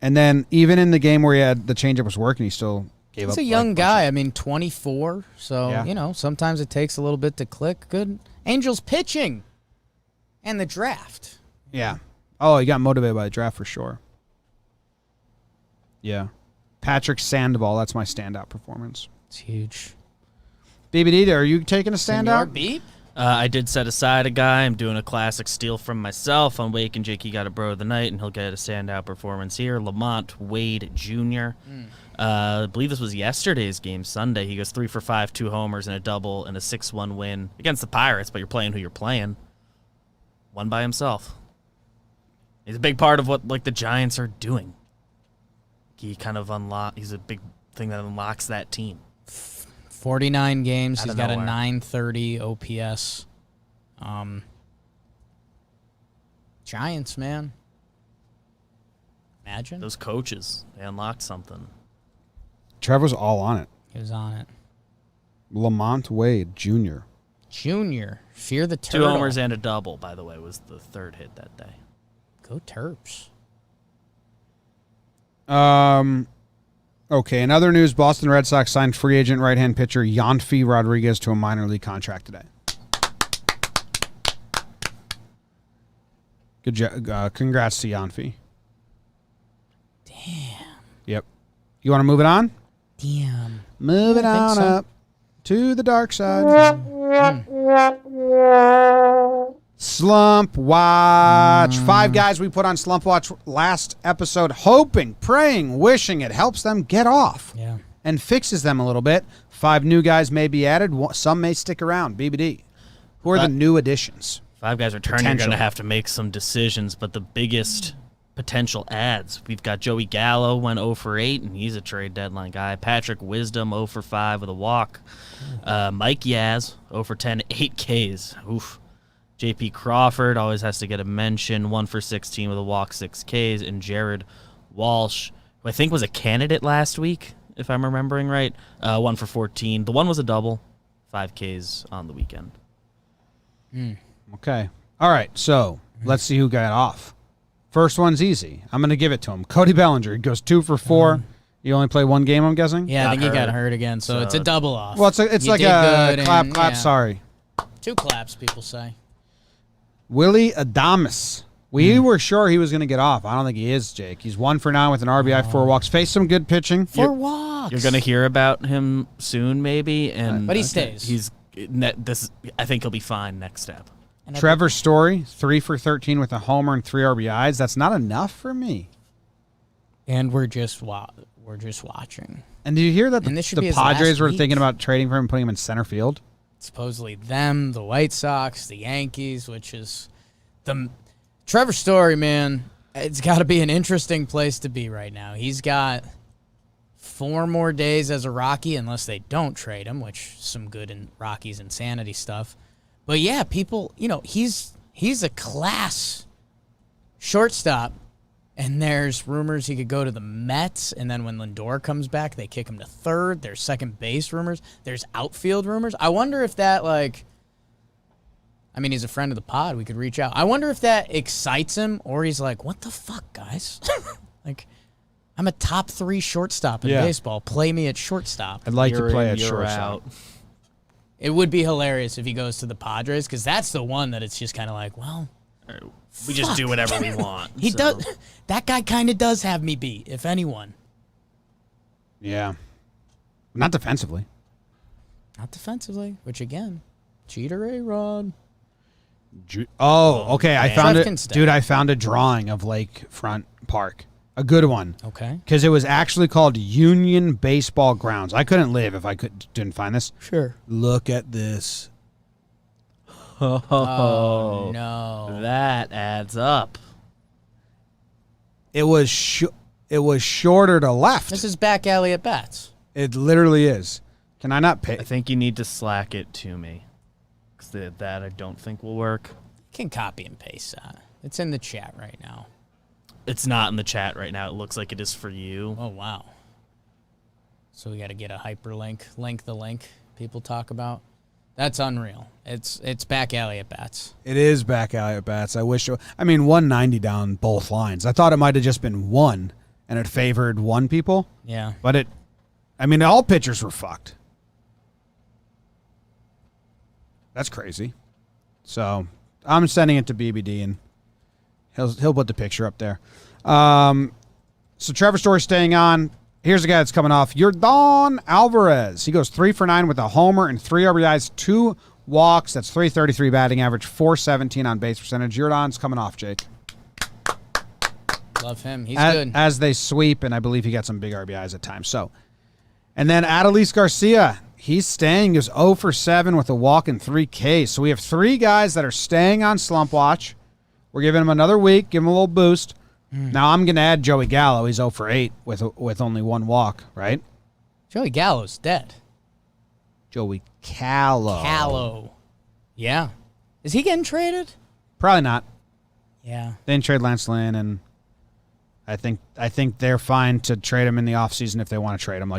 And then even in the game where he had the changeup was working, he still gave up. He's a young guy. I mean, 24. So, Yeah. Sometimes it takes a little bit to click. Good. Angels pitching and the draft. Yeah. Oh, he got motivated by the draft for sure. Yeah. Patrick Sandoval, that's my standout performance. It's huge. BBD, are you taking a standout? Beep? I did set aside a guy. I'm doing a classic steal from myself. On Wake and Jakey got a bro of the night, and he'll get a standout performance here. LaMonte Wade Jr. I believe this was yesterday's game, Sunday. He goes 3 for 5, 2 homers, and a double, and a 6-1 win against the Pirates, but you're playing who you're playing. Won by himself. He's a big part of what the Giants are doing. He kind of he's a big thing that unlocks that team. 49 games. He's got nowhere. a 930 OPS. Giants, man. Imagine. Those coaches, they unlocked something. Trevor's all on it. He was on it. LaMonte Wade Jr. Junior. Fear the 2 turtle. homers and a double, by the way, was the 3rd hit that day. Go Terps. Okay, in other news, Boston Red Sox signed free agent right-hand pitcher Yanfi Rodriguez to a minor league contract today. Good job. Congrats to Yanfi. Damn. Yep. You want to move it on? Damn. Move it I think on so. up to the dark side. Slump Watch. 5 guys we put on Slump Watch last episode, hoping, praying, wishing it helps them get off Yeah. and fixes them a little bit. 5 new guys may be added. Some may stick around. BBD. Who are the new additions? 5 guys returning. You're Potential. going to have to make some decisions, but the biggest potential adds, we've got Joey Gallo went 0 for 8, and he's a trade deadline guy. Patrick Wisdom 0 for 5 with a walk. Mike Yaz 0 for 10, 8 Ks. Oof. JP Crawford always has to get a mention, 1 for 16 with a walk, 6 Ks. And Jared Walsh, who I think was a candidate last week, if I'm remembering right, 1 for 14. The one was a double, 5 Ks on the weekend. Okay. All right, so let's see who got off. First one's easy. I'm going to give it to him. Cody Bellinger. He goes 2 for 4. You only play 1 game, I'm guessing? Yeah, I think he got hurt. hurt again, so it's a double off. Well, it's You like did a good clap, and, clap, yeah. sorry. 2 claps, people say. Willie Adames. We were sure he was going to get off. I don't think he is, Jake. He's 1 for 9 with an RBI, 4 walks. Faced some good pitching. 4 walks. You're going to hear about him soon, maybe, and But he stays. I think he'll be fine next step. And I Trevor Story, 3 for 13 with a homer and 3 RBIs. That's not enough for me. And we're just watching. And did you hear that And this should the be his Padres last were week. thinking about trading for him and putting him in center field? Supposedly them, the White Sox, the Yankees, which is the Trevor Story, man. It's got to be an interesting place to be right now. He's got 4 more days as a Rocky, unless they don't trade him, which some good in Rockies insanity stuff. But yeah, people, he's a class shortstop, and there's rumors he could go to the Mets, and then when Lindor comes back, they kick him to third. There's second base rumors. There's outfield rumors. I wonder if that, he's a friend of the pod. We could reach out. I wonder if that excites him, or he's like, what the fuck, guys? I'm a top 3 shortstop in baseball. Play me at shortstop. I'd like to play at shortstop. It would be hilarious if he goes to the Padres, because that's the one that it's just kind of like, well, we just do whatever we want. He does. That guy kind of does have me beat, if anyone. Yeah. Not defensively. Not defensively, which again, cheater A-Rod. Okay. I found it. Stay. Dude, I found a drawing of Lakefront Park. A good one. Okay. Because it was actually called Union Baseball Grounds. I couldn't live if I didn't find this. Sure. Look at this. Oh, no. That adds up. It was shorter to left. This is back alley at bats. It literally is. Can I not pay? I think you need to slack it to me. Because that I don't think will work. You can copy and paste that. It's in the chat right now. It's not in the chat right now. It looks like it is for you. Oh, wow. So we got to get a hyperlink. Link the link people talk about. That's unreal. It's back alley at bats. It is back alley at bats. I wish. 190 down both lines. I thought it might have just been one, and it favored one people. Yeah. But all pitchers were fucked. That's crazy. So I'm sending it to BBD, and he'll put the picture up there. So Trevor Story staying on. Here's a guy that's coming off. Yordan Alvarez. He goes 3 for 9 with a homer and 3 RBIs, 2 walks. That's 333 batting average, 417 on base percentage. Yordan's coming off, Jake. Love him. He's good. As they sweep, and I believe he got some big RBIs at times. So, and then Adolis Garcia. He's staying. He goes 0 for 7 with a walk and 3 Ks. So we have 3 guys that are staying on Slump Watch. We're giving him another week, give him a little boost. Now I'm going to add Joey Gallo. He's 0 for 8 with only 1 walk, right? Joey Gallo's dead. Joey Callow. Yeah. Is he getting traded? Probably not. Yeah. They didn't trade Lance Lynn, and I think they're fine to trade him in the offseason if they want to trade him.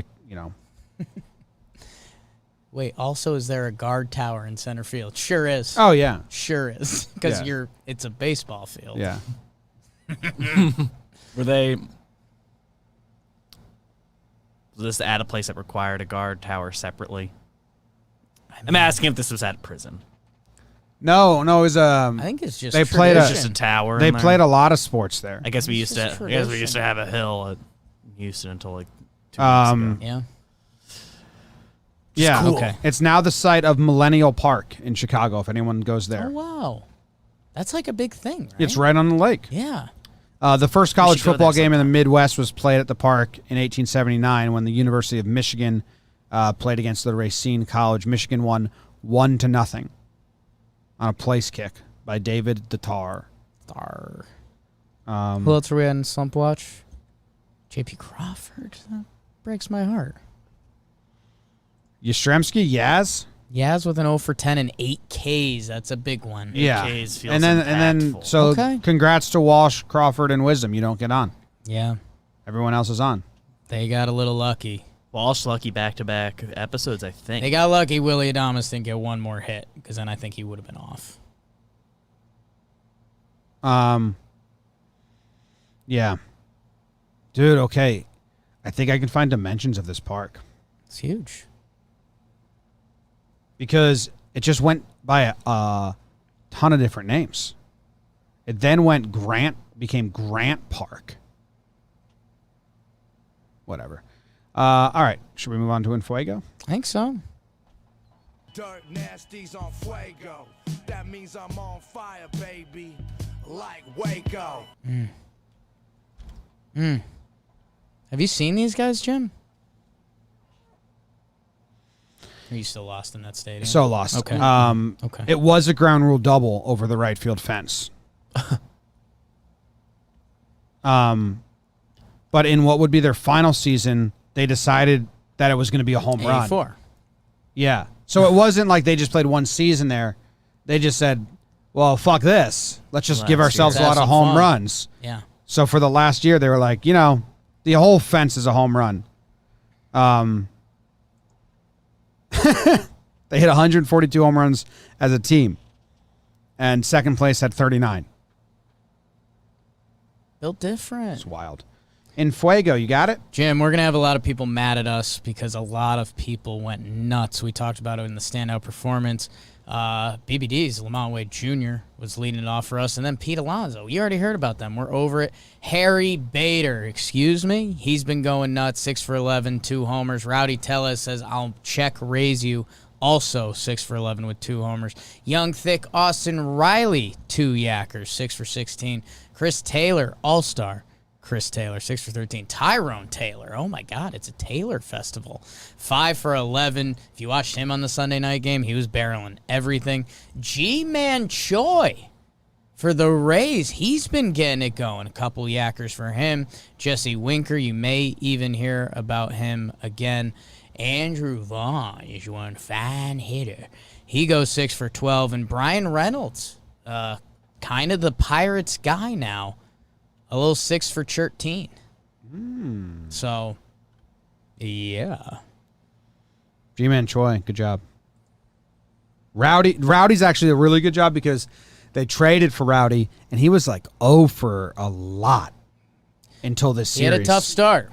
Wait, also, is there a guard tower in center field? Sure is. Oh, yeah. Sure is. Because Yeah. it's a baseball field. Yeah. Were they... Was this at a place that required a guard tower separately? I'm asking if this was at prison. No, it was I think it's just they played It's just a tower. They in there. played a lot of sports there. I guess we used just to have a hill at Houston until 2 weeks ago. Yeah. Yeah, cool. okay. It's now the site of Millennial Park in Chicago, if anyone goes there. Oh, wow. That's like a big thing, right? It's right on the lake. Yeah. The first college should go football there game in the Midwest was played at the park in 1879 when the University of Michigan played against the Racine College. Michigan won 1-0 on a place kick by David the Tar. Who else are we at in Slump Watch? J.P. Crawford? That breaks my heart. Yastrzemski, Yaz. Yaz with an 0 for 10 and 8 Ks. That's a big one. Yeah. Ks feels and then impactful. so Okay. congrats to Walsh, Crawford, and Wisdom. You don't get on. Yeah. Everyone else is on. They got a little lucky. Walsh lucky back-to-back episodes, I think. They got lucky Willie Adames didn't get one more hit, because then I think he would have been off. Yeah. Dude, okay. I think I can find dimensions of this park. It's huge. Because it just went by a ton of different names. It then became Grant Park. Whatever. All right. Should we move on to Fuego? I think so. Dirt nasties on Fuego. That means I'm on fire, baby. Like Waco. Have you seen these guys, Jim? Are you still lost in that stadium? So lost. Okay. Okay. It was a ground rule double over the right field fence. But in what would be their final season, they decided that it was going to be a home run. 84. Yeah. So it wasn't like they just played one season there. They just said, well, fuck this. Let's just give ourselves a lot of home runs. Yeah. So for the last year, they were like, the whole fence is a home run. They hit 142 home runs as a team. And second place had 39. Built different. It's wild. In Fuego, you got it? Jim, we're going to have a lot of people mad at us because a lot of people went nuts. We talked about it in the standout performance. BBD's LaMonte Wade Jr. was leading it off for us. And then Pete Alonso. You already heard about them. We're over it. Harry Bader, excuse me. He's been going nuts. 6 for 11, 2 homers. Rowdy Tellez says, I'll raise you. Also 6 for 11 with 2 homers. Young, thick Austin Riley, 2 yackers, 6 for 16. Chris Taylor, all-star. Chris Taylor, 6 for 13. Tyrone Taylor, oh my God, it's a Taylor festival. 5 for 11. If you watched him on the Sunday night game, he was barreling everything. G-Man Choi for the Rays, he's been getting it going. A couple yackers for him. Jesse Winker, you may even hear about him again. Andrew Vaughn is one fine hitter. He goes 6 for 12. And Brian Reynolds, kind of the Pirates guy now. A little 6 for 13. So, yeah. G-Man Choi, good job. Rowdy's actually a really good job because they traded for Rowdy, and he was like 0 for a lot until this series. He had a tough start.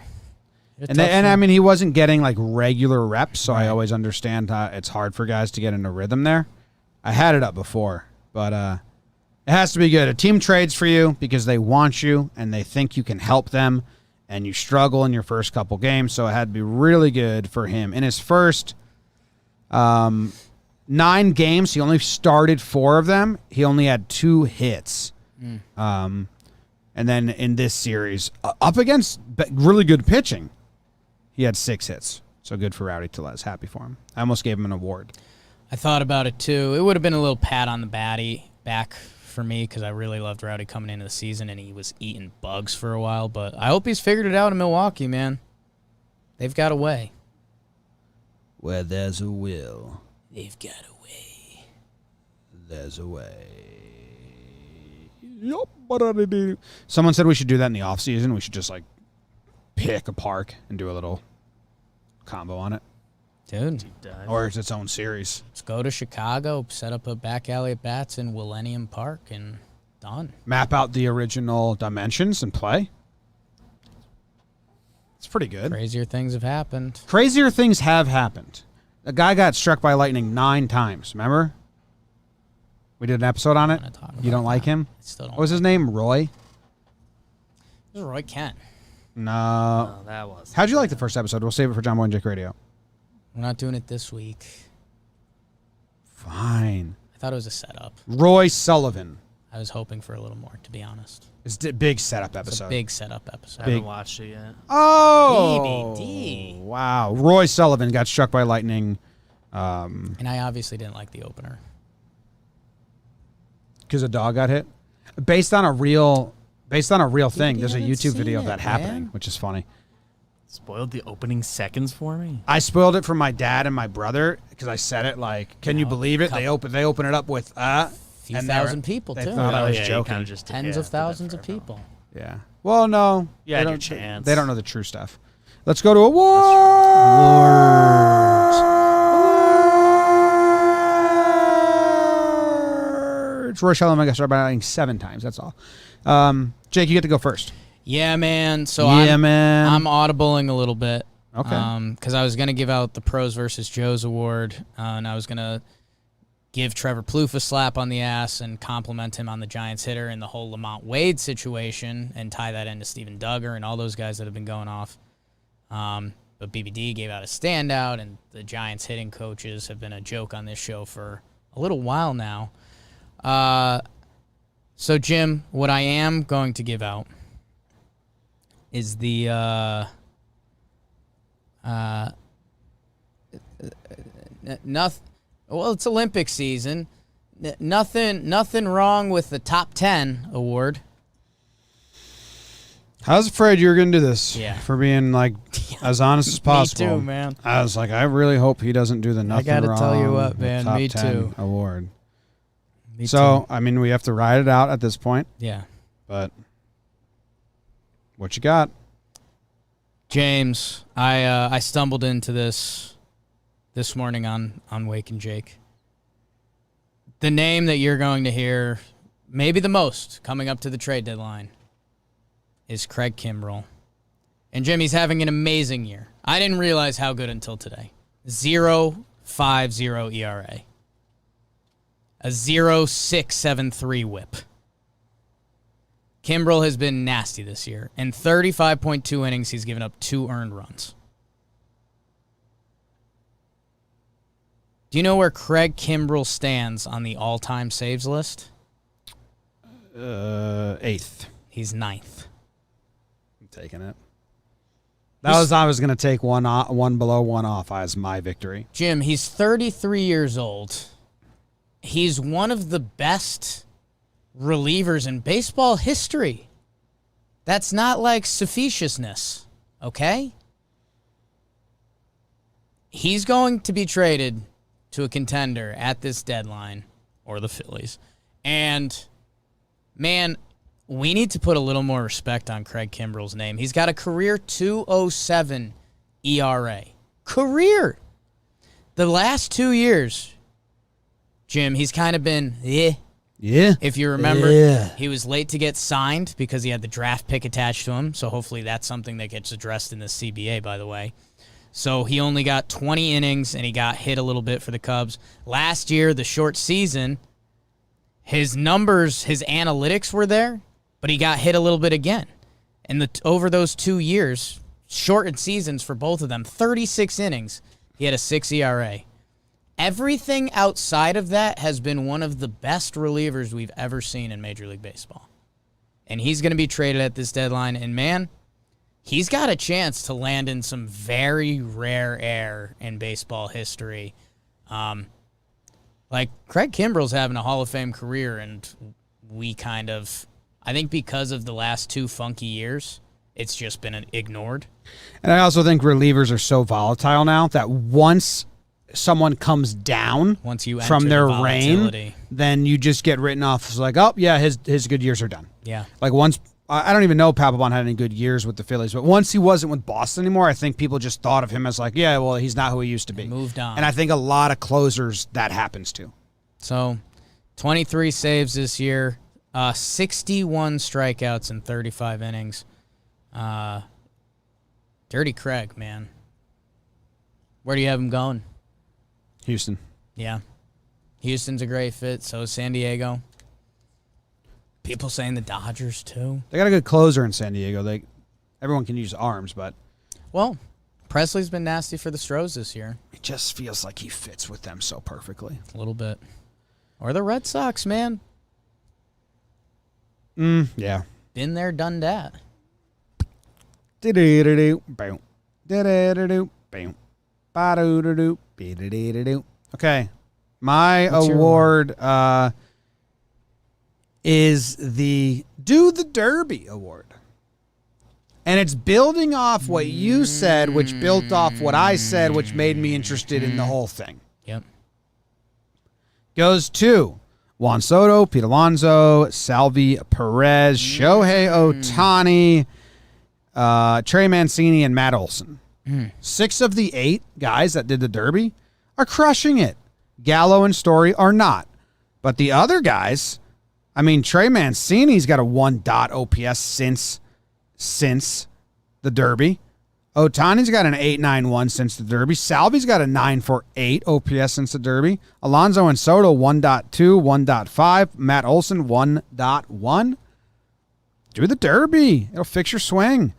I mean, he wasn't getting like regular reps, so I always understand it's hard for guys to get in a rhythm there. I had it up before, but it has to be good. A team trades for you because they want you and they think you can help them, and you struggle in your first couple games, so it had to be really good for him. In his first 9 games, he only started 4 of them. He only had 2 hits. And then in this series, up against really good pitching, he had 6 hits. So good for Rowdy Tellez. Happy for him. I almost gave him an award. I thought about it too. It would have been a little pat on the back for me because I really loved Rowdy coming into the season and he was eating bugs for a while. But I hope he's figured it out in Milwaukee, man. They've got a way. Where there's a will, They've got a way. there's a way. Someone said we should do that in the off season. We should just like pick a park and do a little combo on it. Dude, Or it's its own series. let's go to Chicago, set up a back alley at bats in Millennium Park, and done. Map out the original dimensions and play. It's pretty good. Crazier things have happened. Crazier things have happened. A guy got struck by lightning 9 times. Remember? We did an episode on it. You don't like him? I still don't. What was his name? Roy? This is Roy Kent. No. Oh, that was. How'd you like the first episode? We'll save it for John Boy and Jake Radio. We're not doing it this week. Fine. I thought it was a setup. Roy Sullivan. I was hoping for a little more, to be honest. It's a big setup It's episode. a big setup I episode. haven't watched it yet. Oh! DVD. Wow. Roy Sullivan got struck by lightning And I obviously didn't like the opener. because a dog got hit. Based on a real thing. There's a haven't YouTube seen video of it, that happening, man. which is funny. Spoiled the opening seconds for me. I spoiled it for my dad and my brother because I said it like, can you believe it? They open it up with Few and thousand people, they too. thought I was you joking. kinda just- Tens yeah, of thousands did of that for people. Yeah. Well, no. You they had don't- your chance. They don't know the true stuff. Let's go to awards. Roy Sullivan got started by lightning 7 times. That's all. Jake, you get to go first. Yeah, man. So man. I'm audibling a little bit. Okay. Because I was going to give out the Pros versus Joes award, and I was going to give Trevor Plouffe a slap on the ass and compliment him on the Giants hitter and the whole LaMonte Wade situation and tie that into Steven Duggar and all those guys that have been going off. But BBD gave out a standout, and the Giants hitting coaches have been a joke on this show for a little while now. So, Jim, what I am going to give out is the nothing. Well, it's Olympic season. Nothing wrong with the top 10 award. I was afraid you were going to do this. Yeah. For being like as honest as possible. Me too, man. I was like, I really hope he doesn't do the nothing gotta wrong. tell you what, man, top me 10 too. award. Me So, too. I mean, we have to ride it out at this point. Yeah. But what you got? James, I stumbled into this morning on Wake and Jake. The name that you're going to hear maybe the most coming up to the trade deadline is Craig Kimbrell. And Jimmy's having an amazing year. I didn't realize how good until today. 0.50 ERA. A 0.673 whip. Kimbrell has been nasty this year. In 35.2 innings, he's given up 2 earned runs. Do you know where Craig Kimbrell stands on the all-time saves list? 8th. He's 9th. I'm taking it. I was going to take one below, one off as my victory. Jim, he's 33 years old. He's one of the best relievers in baseball history. That's not like facetiousness, okay? He's going to be traded to a contender at this deadline, or the Phillies. And, man, we need to put a little more respect on Craig Kimbrell's name. He's got a career 2.07 ERA. Career! The last 2 years, Jim, he's kind of been, Yeah. If you remember, Yeah. he was late to get signed because he had the draft pick attached to him. So hopefully that's something that gets addressed in the CBA, by the way. So he only got 20 innings, and he got hit a little bit for the Cubs. Last year, the short season, his numbers, his analytics were there, but he got hit a little bit again. And over those 2 years, shortened seasons for both of them, 36 innings, he had a 6 ERA. Everything outside of that has been one of the best relievers we've ever seen in Major League Baseball. And he's going to be traded at this deadline. And, man, he's got a chance to land in some very rare air in baseball history. Like, Craig Kimbrell's having a Hall of Fame career, and we kind of, I think because of the last 2 funky years, it's just been ignored. And I also think relievers are so volatile now that once someone comes down Once you enter from their the reign, volatility. then you just get written off as like, oh, yeah, his good years are done. Yeah. Like once, I don't even know Papelbon had any good years with the Phillies, but once he wasn't with Boston anymore, I think people just thought of him as like, yeah, well, he's not who he used to be. He moved on. And I think a lot of closers that happens to. So, 23 saves this year, 61 strikeouts in 35 innings. Dirty Craig, man. Where do you have him going? Houston. Yeah. Houston's a great fit. So is San Diego. People saying the Dodgers, too. They got a good closer in San Diego. Everyone can use arms, but Well, Presley's been nasty for the Stros this year. it just feels like he fits with them so perfectly. A little bit. Or the Red Sox, man. Yeah. Been there, done that. Okay. My What's your award is the Do the Derby Award. And it's building off what you said, which built off what I said, which made me interested in the whole thing. Yep. Goes to Juan Soto, Pete Alonso, Salvi Perez, Shohei Ohtani, Trey Mancini, and Matt Olson. 6 of the 8 guys that did the Derby are crushing it. Gallo and Story are not. But the other guys, I mean, Trey Mancini's got a 1 OPS since the Derby. Ohtani's got an 8.91 since the Derby. Salvi's got a 9.48 OPS since the Derby. Alonso and Soto 1.2, 1.5. Matt Olson 1.1. Do the Derby. It'll fix your swing.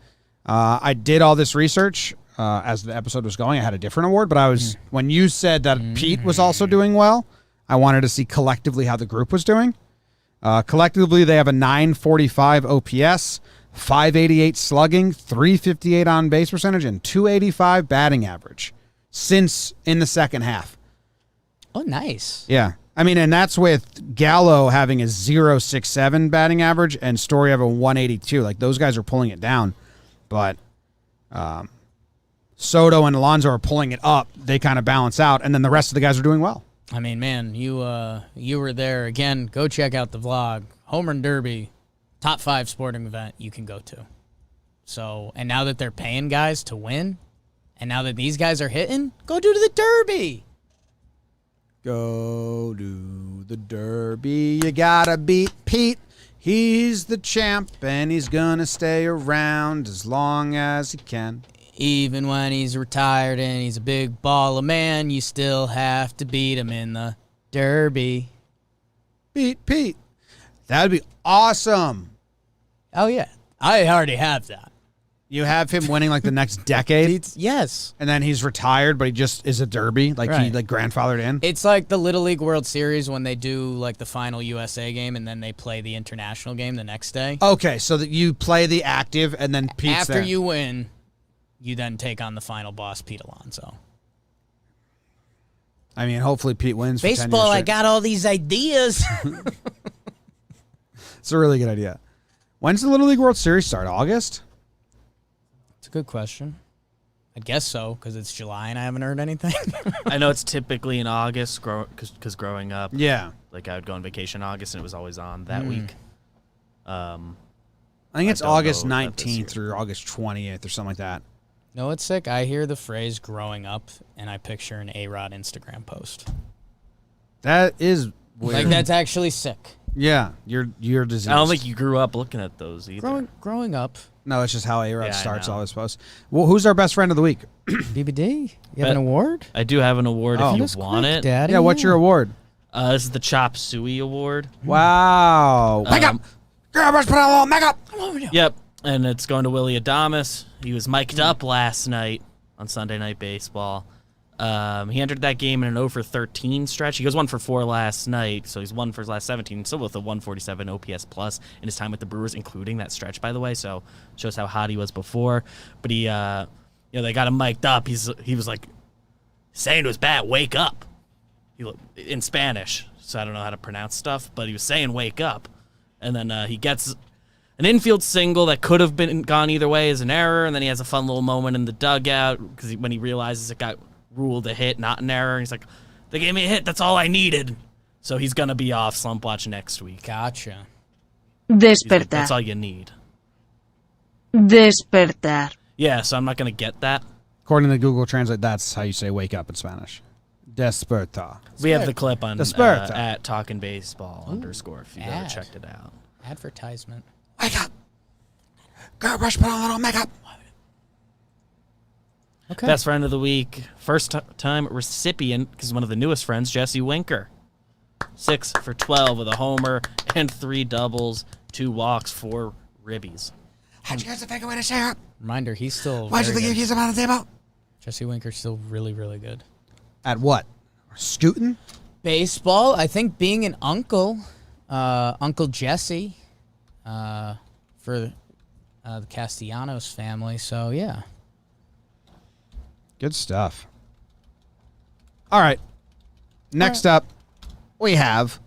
I did all this research as the episode was going. I had a different award, but when you said that Pete was also doing well, I wanted to see collectively how the group was doing. Collectively, they have a 945 OPS, 588 slugging, 358 on base percentage, and 285 batting average since in the second half. Oh, nice. Yeah. I mean, and that's with Gallo having a 0.67 batting average and Story having a 182. Like, those guys are pulling it down. But Soto and Alonso are pulling it up. They kind of balance out, and then the rest of the guys are doing well. I mean, man, you were there. Again, go check out the vlog. Home Run Derby, top 5 sporting event you can go to. So, and now that they're paying guys to win, and now that these guys are hitting, go do the Derby. Go to the Derby. You gotta beat Pete. He's the champ, and he's gonna stay around as long as he can. Even when he's retired and he's a big baller man, you still have to beat him in the Derby. Beat Pete. That'd be awesome. Oh, yeah. I already have that. You have him winning like the next decade, Yes. and then he's retired, but he just is a Derby, like he Right. like grandfathered in. It's like the Little League World Series when they do like the final USA game and then they play the international game the next day. Okay, so that you play the active, and then Pete's After there. you win, you then take on the final boss, Pete Alonso. I mean, hopefully Pete wins. For 10 years Baseball, I straight. got all these ideas. It's a really good idea. When's the Little League World Series start? August? It's a good question. I guess so, because it's July and I haven't heard anything. I know it's typically in August because growing up, Yeah. like I would go on vacation in August and it was always on that week. I think it's don't August know about this 19th through August 20th or something like that. No, it's sick. I hear the phrase growing up and I picture an A-Rod Instagram post. That is weird. Like, that's actually sick. Yeah, you're diseased. I don't think you grew up looking at those either. Growing up. No, it's just how A-Rod Yeah, I starts know. always post. Well, who's our best friend of the week? BBD? You have But- an award? I do have an award Oh. if That's you want quick, it. Daddy. Yeah, what's your award? This is the Chop Suey Award. Wow. Makeup! Girl, let's put on a little makeup! Yep, and it's going to Willie Adamas. He was mic'd up last night on Sunday Night Baseball. He entered that game in an 0 for 13 stretch. He goes 1 for 4 last night, so he's 1 for his last 17, still with a 147 OPS plus in his time with the Brewers, including that stretch, by the way. So shows how hot he was before. But he, they got him mic'd up. He was like saying to his bat, "Wake up," in Spanish. So I don't know how to pronounce stuff, but he was saying "wake up," and then he gets an infield single that could have been gone either way as an error, and then he has a fun little moment in the dugout because when he realizes it got ruled a hit, not an error. He's like, they gave me a hit. That's all I needed. So he's going to be off Slump Watch next week. Gotcha. He's like, Despertar. that's all you need. Despertar. Yeah, so I'm not going to get that. According to Google Translate, that's how you say wake up in Spanish. Desperta. We have the clip on Desperta. at Talkin Baseball _ if you've ever ad. checked it out. Advertisement. Wake up! Girl, brush, put on a little makeup! Okay. Best friend of the week, first time recipient, because one of the newest friends, Jesse Winker. 6 for 12 with a homer and 3 doubles, 2 walks, 4 ribbies. How'd you guys figure a way to share up? Reminder, he's still Why'd you very think good. he's on the table? Jesse Winker's still really, really good. At what? Scooting? Baseball, I think being an uncle, Uncle Jesse, for the Castellanos family. So, yeah. Good stuff. All right. Next up, we have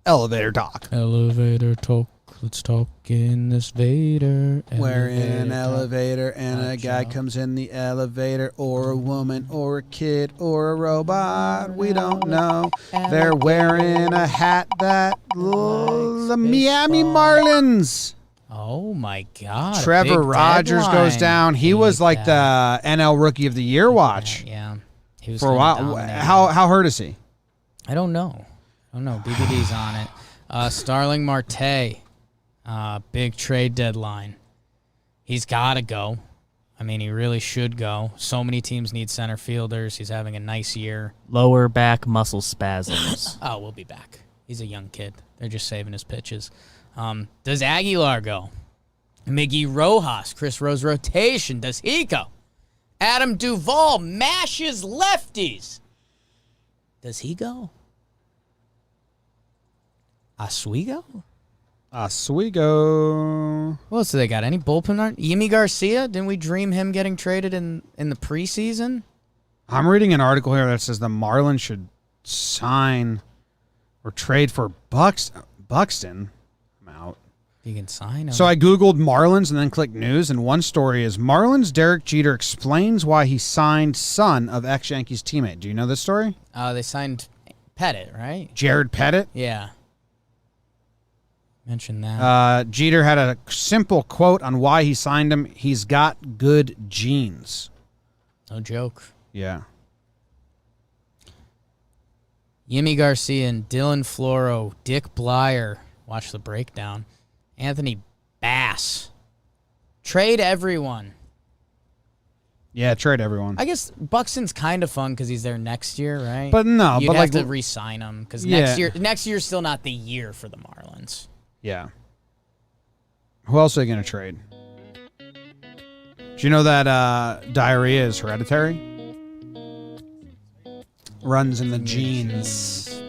Elevator Talk. Elevator talk. Let's talk in this Vader. We're in an Elevator talk. elevator and a guy Talk. comes in the elevator, or a woman, or a kid, or a robot. We don't know. They're wearing a hat that the Miami Marlins. Oh my God! Trevor big Rogers goes deadline. down. He Big was like deadline. the NL Rookie of the Year watch Yeah, he was for a kinda while. dominating. How hurt is he? I don't know. BBD's on it. Starling Marte, big trade deadline. He's got to go. I mean, he really should go. So many teams need center fielders. He's having a nice year. Lower back muscle spasms. Oh, we'll be back. He's a young kid. They're just saving his pitches. Does Aguilar go? Miggy Rojas, Chris Rose rotation. Does he go? Adam Duvall mashes lefties. Does he go? Oswego? Oswego. What else do they got? Any bullpen art? Yimi Garcia? Didn't we dream him getting traded in the preseason? I'm reading an article here that says the Marlins should sign or trade for Buxton, I'm out. You can sign him. So I Googled Marlins and then clicked news, and one story is Marlins Derek Jeter explains why he signed son of ex-Yankees teammate. Do you know this story? They signed Pettit, right? Jared Pettit? Yeah. Mention that. Jeter had a simple quote on why he signed him. He's got good genes. No joke. Yeah. Yimmy Garcia and Dylan Floro, Dick Blyer. Watch the breakdown. Anthony Bass. Trade everyone. Yeah, trade everyone. I guess Buxton's kind of fun because he's there next year, right? But no, You'd but have like to re-sign him because Yeah. next year's still not the year for the Marlins. Yeah. Who else are they going to trade? Do you know that diarrhea is hereditary? Runs in the genes.